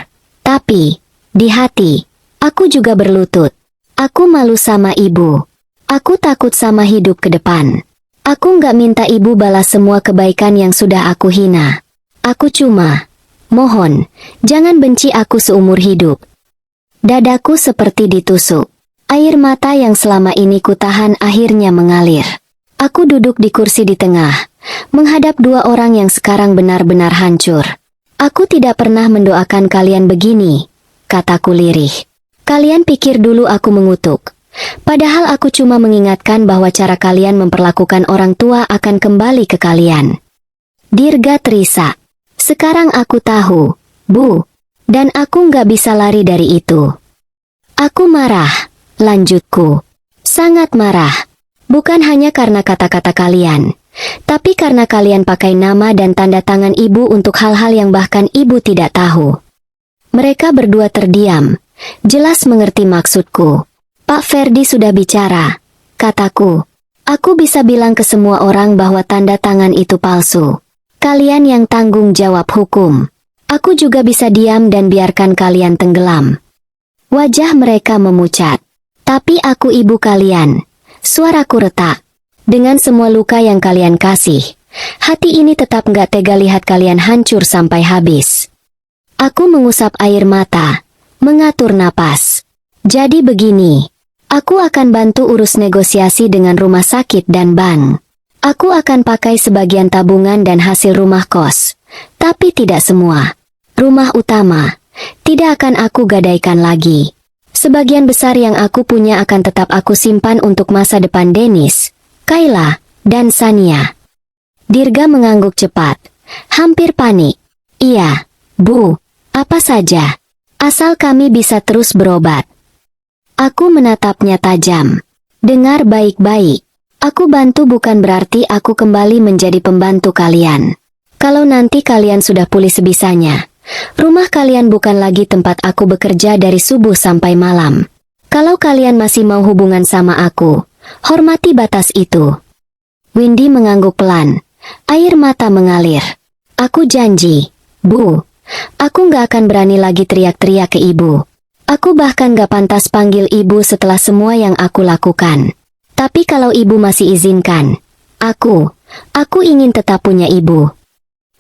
Tapi, di hati, aku juga berlutut. Aku malu sama ibu. Aku takut sama hidup ke depan. Aku nggak minta ibu balas semua kebaikan yang sudah aku hina. Aku cuma, mohon, jangan benci aku seumur hidup. Dadaku seperti ditusuk. Air mata yang selama ini kutahan akhirnya mengalir. Aku duduk di kursi di tengah, menghadap dua orang yang sekarang benar-benar hancur. Aku tidak pernah mendoakan kalian begini, kataku lirih. Kalian pikir dulu aku mengutuk. Padahal aku cuma mengingatkan bahwa cara kalian memperlakukan orang tua akan kembali ke kalian. Dirga terisak. Sekarang aku tahu, Bu. Dan aku nggak bisa lari dari itu. Aku marah, lanjutku. Sangat marah. Bukan hanya karena kata-kata kalian. Tapi karena kalian pakai nama dan tanda tangan ibu untuk hal-hal yang bahkan ibu tidak tahu. Mereka berdua terdiam. Jelas mengerti maksudku. Pak Ferdi sudah bicara, kataku. Aku bisa bilang ke semua orang bahwa tanda tangan itu palsu. Kalian yang tanggung jawab hukum. Aku juga bisa diam dan biarkan kalian tenggelam. Wajah mereka memucat. Tapi aku ibu kalian. Suaraku retak. Dengan semua luka yang kalian kasih, hati ini tetap gak tega lihat kalian hancur sampai habis. Aku mengusap air mata. Mengatur napas. Jadi begini, aku akan bantu urus negosiasi dengan rumah sakit dan bank. Aku akan pakai sebagian tabungan dan hasil rumah kos. Tapi tidak semua. Rumah utama, tidak akan aku gadaikan lagi. Sebagian besar yang aku punya akan tetap aku simpan untuk masa depan Dennis, Kayla, dan Sania. Dirga mengangguk cepat. Hampir panik. Iya, Bu, apa saja. Asal kami bisa terus berobat. Aku menatapnya tajam. Dengar baik-baik. Aku bantu bukan berarti aku kembali menjadi pembantu kalian. Kalau nanti kalian sudah pulih sebisanya, rumah kalian bukan lagi tempat aku bekerja dari subuh sampai malam. Kalau kalian masih mau hubungan sama aku, hormati batas itu. Windy mengangguk pelan. Air mata mengalir. Aku janji, Bu. Aku nggak akan berani lagi teriak-teriak ke ibu. Aku bahkan gak pantas panggil ibu setelah semua yang aku lakukan. Tapi kalau ibu masih izinkan, aku ingin tetap punya ibu.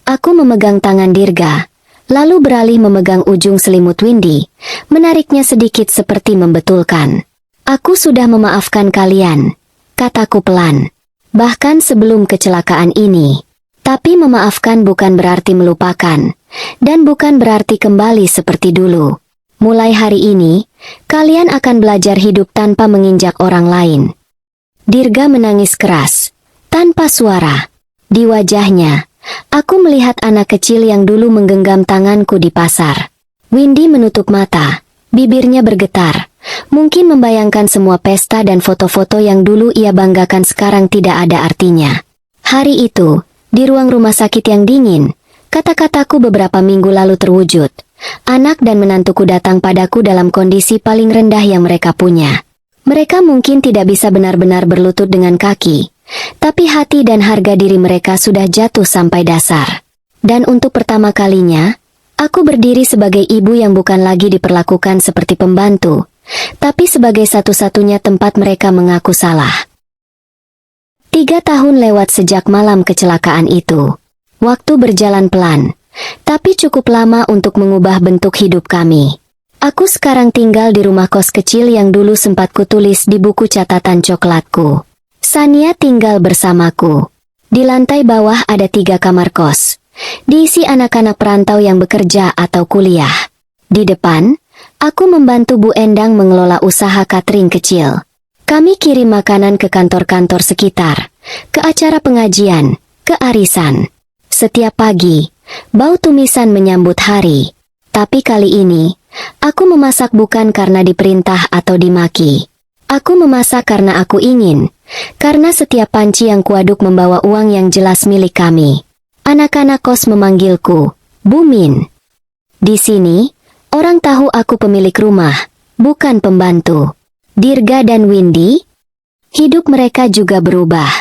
Aku memegang tangan Dirga, lalu beralih memegang ujung selimut Windy, menariknya sedikit seperti membetulkan. Aku sudah memaafkan kalian, kataku pelan. Bahkan sebelum kecelakaan ini. Tapi memaafkan bukan berarti melupakan. Dan bukan berarti kembali seperti dulu. Mulai hari ini, kalian akan belajar hidup tanpa menginjak orang lain. Dirga menangis keras. Tanpa suara, di wajahnya, aku melihat anak kecil yang dulu menggenggam tanganku di pasar. Windy menutup mata, bibirnya bergetar. Mungkin membayangkan semua pesta dan foto-foto yang dulu ia banggakan sekarang tidak ada artinya. Hari itu, di ruang rumah sakit yang dingin, kata-kataku beberapa minggu lalu terwujud. Anak dan menantuku datang padaku dalam kondisi paling rendah yang mereka punya. Mereka mungkin tidak bisa benar-benar berlutut dengan kaki, tapi hati dan harga diri mereka sudah jatuh sampai dasar. Dan untuk pertama kalinya, aku berdiri sebagai ibu yang bukan lagi diperlakukan seperti pembantu, tapi sebagai satu-satunya tempat mereka mengaku salah. 3 tahun lewat sejak malam kecelakaan itu. Waktu berjalan pelan, tapi cukup lama untuk mengubah bentuk hidup kami. Aku sekarang tinggal di rumah kos kecil yang dulu sempat kutulis di buku catatan coklatku. Sania tinggal bersamaku. Di lantai bawah ada 3 kamar kos, diisi anak-anak perantau yang bekerja atau kuliah. Di depan, aku membantu Bu Endang mengelola usaha catering kecil. Kami kirim makanan ke kantor-kantor sekitar, ke acara pengajian, ke arisan. Setiap pagi, bau tumisan menyambut hari. Tapi kali ini, aku memasak bukan karena diperintah atau dimaki. Aku memasak karena aku ingin, karena setiap panci yang kuaduk membawa uang yang jelas milik kami. Anak-anak kos memanggilku, Bu Min. Di sini, orang tahu aku pemilik rumah, bukan pembantu. Dirga dan Windy, hidup mereka juga berubah.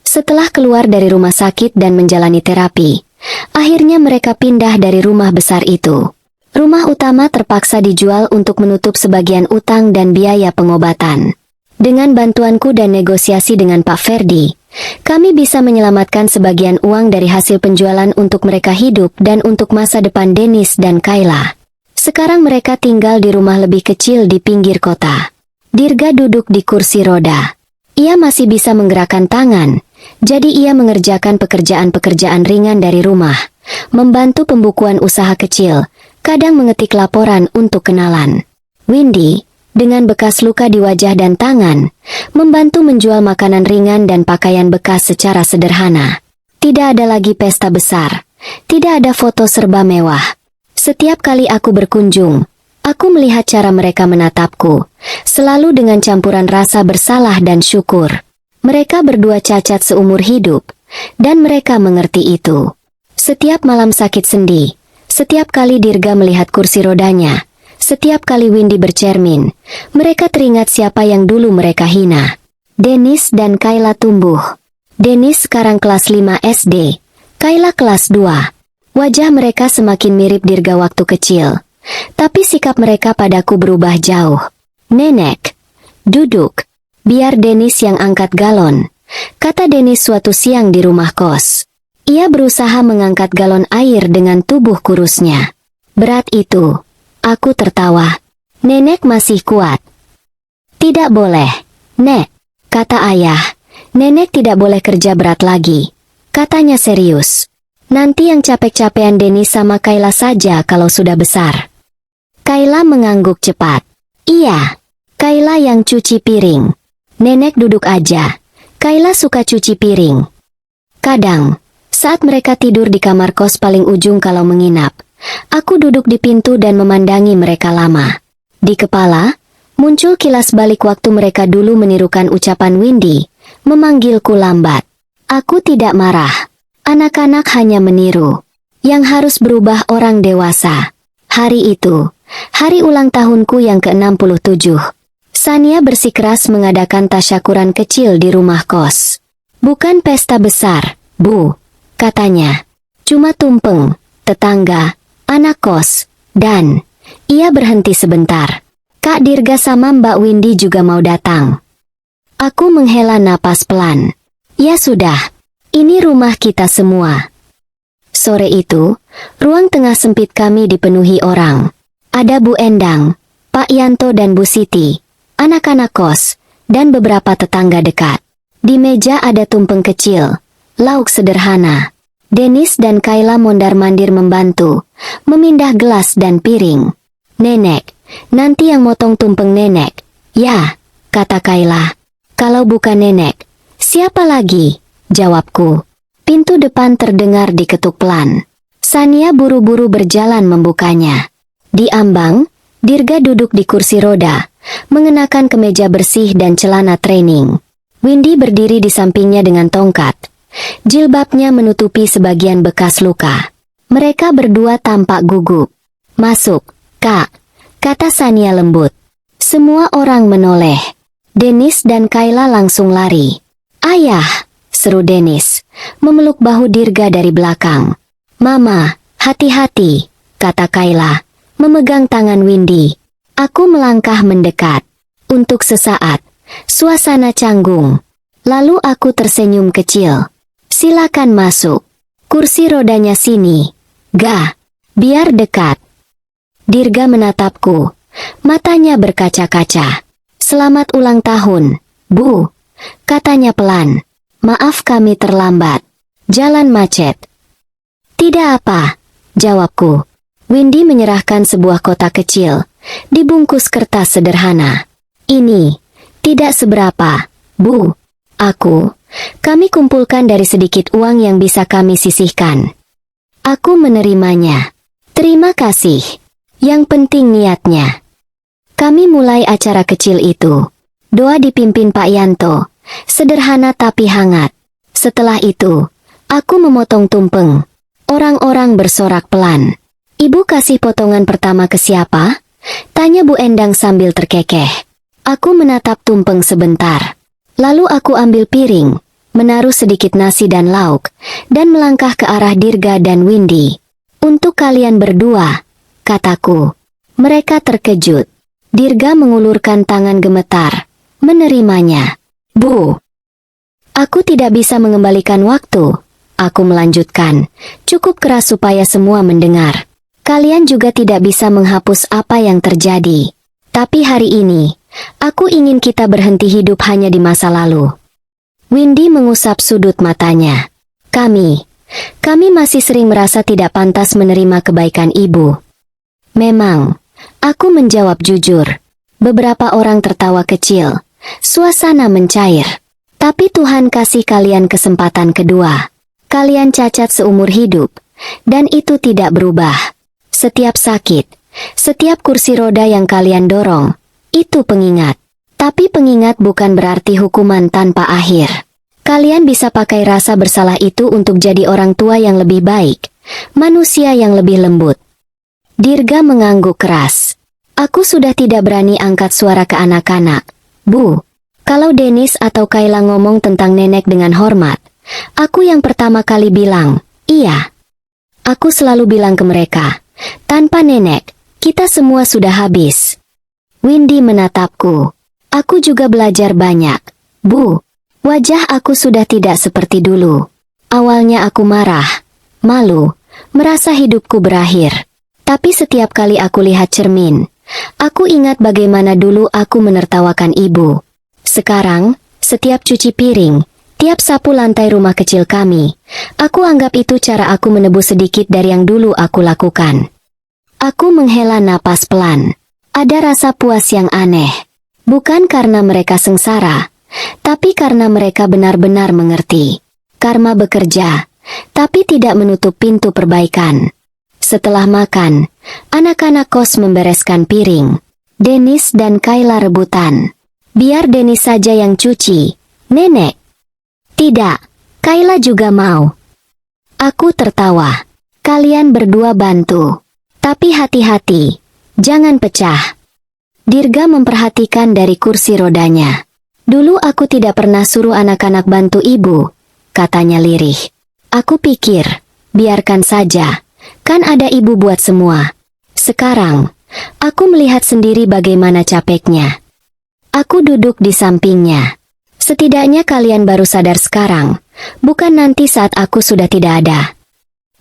Setelah keluar dari rumah sakit dan menjalani terapi, akhirnya mereka pindah dari rumah besar itu. Rumah utama terpaksa dijual untuk menutup sebagian utang dan biaya pengobatan. Dengan bantuanku dan negosiasi dengan Pak Ferdi, kami bisa menyelamatkan sebagian uang dari hasil penjualan untuk mereka hidup dan untuk masa depan Dennis dan Kayla. Sekarang mereka tinggal di rumah lebih kecil di pinggir kota. Dirga duduk di kursi roda. Ia masih bisa menggerakkan tangan, jadi ia mengerjakan pekerjaan-pekerjaan ringan dari rumah, membantu pembukuan usaha kecil, kadang mengetik laporan untuk kenalan. Windy, dengan bekas luka di wajah dan tangan, membantu menjual makanan ringan dan pakaian bekas secara sederhana. Tidak ada lagi pesta besar, tidak ada foto serba mewah. Setiap kali aku berkunjung, aku melihat cara mereka menatapku, selalu dengan campuran rasa bersalah dan syukur. Mereka berdua cacat seumur hidup, dan mereka mengerti itu. Setiap malam sakit sendi, setiap kali Dirga melihat kursi rodanya, setiap kali Windy bercermin, mereka teringat siapa yang dulu mereka hina. Dennis dan Kayla tumbuh. Dennis sekarang kelas 5 SD, Kayla kelas 2. Wajah mereka semakin mirip Dirga waktu kecil, tapi sikap mereka padaku berubah jauh. Nenek, duduk, biar Dennis yang angkat galon, kata Dennis suatu siang di rumah kos. Ia berusaha mengangkat galon air dengan tubuh kurusnya. Berat itu. Aku tertawa. Nenek masih kuat. Tidak boleh, Nek, kata ayah. Nenek tidak boleh kerja berat lagi, katanya serius. Nanti yang capek-capean Dennis sama Kayla saja kalau sudah besar. Kayla mengangguk cepat. Iya, Kayla yang cuci piring. Nenek duduk aja. Kayla suka cuci piring. Kadang, saat mereka tidur di kamar kos paling ujung kalau menginap, aku duduk di pintu dan memandangi mereka lama. Di kepala, muncul kilas balik waktu mereka dulu menirukan ucapan Windy, memanggilku lambat. Aku tidak marah. Anak-anak hanya meniru. Yang harus berubah orang dewasa. Hari itu, hari ulang tahunku yang ke-67. Sania bersikeras mengadakan tasyakuran kecil di rumah kos. Bukan pesta besar, Bu, katanya. Cuma tumpeng, tetangga, anak kos, dan... Ia berhenti sebentar. Kak Dirga sama Mbak Windy juga mau datang. Aku menghela napas pelan. Ya sudah, ini rumah kita semua. Sore itu, ruang tengah sempit kami dipenuhi orang. Ada Bu Endang, Pak Yanto dan Bu Siti, anak-anak kos, dan beberapa tetangga dekat. Di meja ada tumpeng kecil, lauk sederhana. Dennis dan Kayla mondar-mandir membantu, memindah gelas dan piring. Nenek, nanti yang motong tumpeng nenek. Ya, kata Kayla. Kalau bukan nenek, siapa lagi? jawabku. Pintu depan terdengar diketuk pelan. Sania buru-buru berjalan membukanya. Di ambang, Dirga duduk di kursi roda, mengenakan kemeja bersih dan celana training. Windy berdiri di sampingnya dengan tongkat. Jilbabnya menutupi sebagian bekas luka. Mereka berdua tampak gugup. "Masuk, Kak," kata Sania lembut. Semua orang menoleh. Dennis dan Kayla langsung lari. "Ayah!" seru Dennis, memeluk bahu Dirga dari belakang. "Mama, hati-hati," kata Kayla, memegang tangan Windy. Aku melangkah mendekat. Untuk sesaat, suasana canggung. Lalu aku tersenyum kecil. "Silakan masuk. Kursi rodanya sini." "Gah, biar dekat." Dirga menatapku. Matanya berkaca-kaca. "Selamat ulang tahun, Bu," katanya pelan. "Maaf kami terlambat. Jalan macet." "Tidak apa," jawabku. Windy menyerahkan sebuah kotak kecil, dibungkus kertas sederhana. "Ini tidak seberapa, Bu. Kami kumpulkan dari sedikit uang yang bisa kami sisihkan." Aku menerimanya. "Terima kasih. Yang penting niatnya." Kami mulai acara kecil itu. Doa dipimpin Pak Yanto. Sederhana tapi hangat. Setelah itu, aku memotong tumpeng. Orang-orang bersorak pelan. "Ibu kasih potongan pertama ke siapa?" tanya Bu Endang sambil terkekeh. Aku menatap tumpeng sebentar. Lalu aku ambil piring, menaruh sedikit nasi dan lauk, dan melangkah ke arah Dirga dan Windy. "Untuk kalian berdua," kataku. Mereka terkejut. Dirga mengulurkan tangan gemetar, menerimanya. "Bu, aku tidak bisa mengembalikan waktu," aku melanjutkan, cukup keras supaya semua mendengar. "Kalian juga tidak bisa menghapus apa yang terjadi. Tapi hari ini, aku ingin kita berhenti hidup hanya di masa lalu." Windy mengusap sudut matanya. Kami masih sering merasa tidak pantas menerima kebaikan ibu." "Memang," aku menjawab jujur. Beberapa orang tertawa kecil. Suasana mencair. "Tapi Tuhan kasih kalian kesempatan kedua. Kalian cacat seumur hidup, dan itu tidak berubah. Setiap sakit, setiap kursi roda yang kalian dorong, itu pengingat. Tapi pengingat bukan berarti hukuman tanpa akhir. Kalian bisa pakai rasa bersalah itu untuk jadi orang tua yang lebih baik, manusia yang lebih lembut." Dirga mengangguk keras. "Aku sudah tidak berani angkat suara ke anak-anak, Bu. Kalau Dennis atau Kayla ngomong tentang nenek dengan hormat, aku yang pertama kali bilang, iya. Aku selalu bilang ke mereka, tanpa nenek, kita semua sudah habis." Windy menatapku. "Aku juga belajar banyak, Bu. Wajah aku sudah tidak seperti dulu. Awalnya aku marah, malu, merasa hidupku berakhir. Tapi setiap kali aku lihat cermin, aku ingat bagaimana dulu aku menertawakan ibu. Sekarang, setiap cuci piring, tiap sapu lantai rumah kecil kami, aku anggap itu cara aku menebus sedikit dari yang dulu aku lakukan." Aku menghela napas pelan. Ada rasa puas yang aneh. Bukan karena mereka sengsara, tapi karena mereka benar-benar mengerti. Karma bekerja, tapi tidak menutup pintu perbaikan. Setelah makan, anak-anak kos membereskan piring. Dennis dan Kayla rebutan. "Biar Dennis saja yang cuci, Nenek." "Tidak, Kayla juga mau." Aku tertawa. "Kalian berdua bantu. Tapi hati-hati, jangan pecah." Dirga memperhatikan dari kursi rodanya. "Dulu aku tidak pernah suruh anak-anak bantu ibu," katanya lirih. Aku pikir, biarkan saja. Kan ada ibu buat semua. Sekarang, aku melihat sendiri bagaimana capeknya. Aku duduk di sampingnya. "Setidaknya kalian baru sadar sekarang, bukan nanti saat aku sudah tidak ada."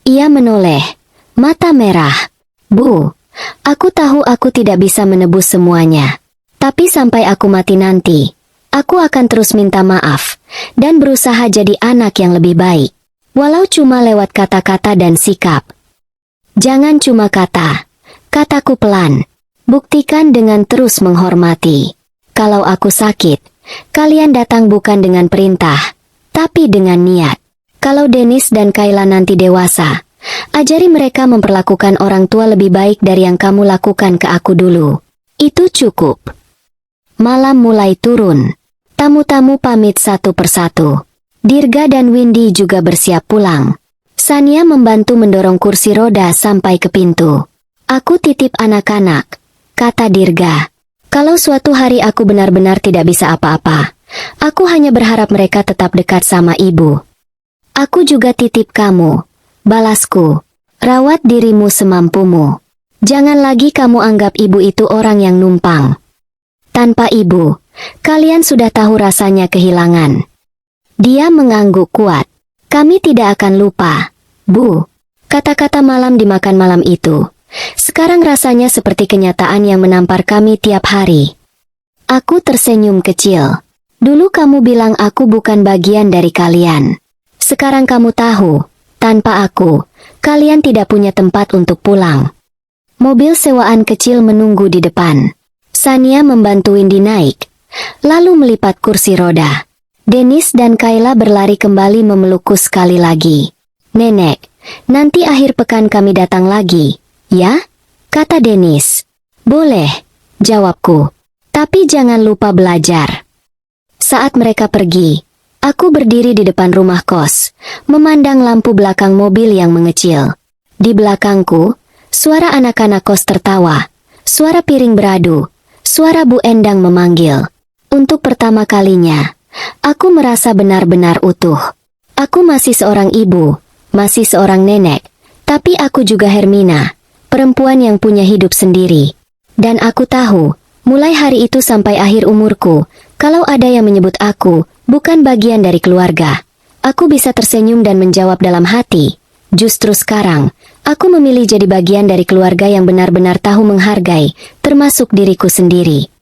Ia menoleh, mata merah. "Bu, aku tahu aku tidak bisa menebus semuanya. Tapi sampai aku mati nanti, aku akan terus minta maaf, dan berusaha jadi anak yang lebih baik. Walau cuma lewat kata-kata dan sikap." "Jangan cuma kata," kataku pelan. "Buktikan dengan terus menghormati. Kalau aku sakit, kalian datang bukan dengan perintah, tapi dengan niat. Kalau Dennis dan Kayla nanti dewasa, ajari mereka memperlakukan orang tua lebih baik dari yang kamu lakukan ke aku dulu. Itu cukup. Malam mulai turun. Tamu-tamu pamit satu persatu. Dirga dan Windy juga bersiap pulang. Sania membantu mendorong kursi roda sampai ke pintu. Aku titip anak-anak, kata Dirga. Kalau suatu hari aku benar-benar tidak bisa apa-apa, aku hanya berharap mereka tetap dekat sama ibu. Aku juga titip kamu, balasku. Rawat dirimu semampumu. Jangan lagi kamu anggap ibu itu orang yang numpang. Tanpa ibu, kalian sudah tahu rasanya kehilangan. Dia mengangguk kuat. Kami tidak akan lupa, Bu. Kata-kata malam dimakan malam itu. Sekarang rasanya seperti kenyataan yang menampar kami tiap hari. Aku tersenyum kecil. Dulu kamu bilang aku bukan bagian dari kalian. Sekarang kamu tahu, tanpa aku, kalian tidak punya tempat untuk pulang. Mobil sewaan kecil menunggu di depan. Sania membantu Windy naik, lalu melipat kursi roda. Dennis dan Kayla berlari kembali memelukku sekali lagi. Nenek, nanti akhir pekan kami datang lagi, ya? Kata Dennis. Boleh, jawabku. Tapi jangan lupa belajar. Saat mereka pergi, aku berdiri di depan rumah kos, memandang lampu belakang mobil yang mengecil. Di belakangku, suara anak-anak kos tertawa, suara piring beradu, suara Bu Endang memanggil. Untuk pertama kalinya, aku merasa benar-benar utuh. Aku masih seorang ibu, masih seorang nenek, tapi aku juga Hermina, perempuan yang punya hidup sendiri. Dan aku tahu, mulai hari itu sampai akhir umurku, kalau ada yang menyebut aku bukan bagian dari keluarga, aku bisa tersenyum dan menjawab dalam hati, justru sekarang, aku memilih jadi bagian dari keluarga yang benar-benar tahu menghargai, termasuk diriku sendiri.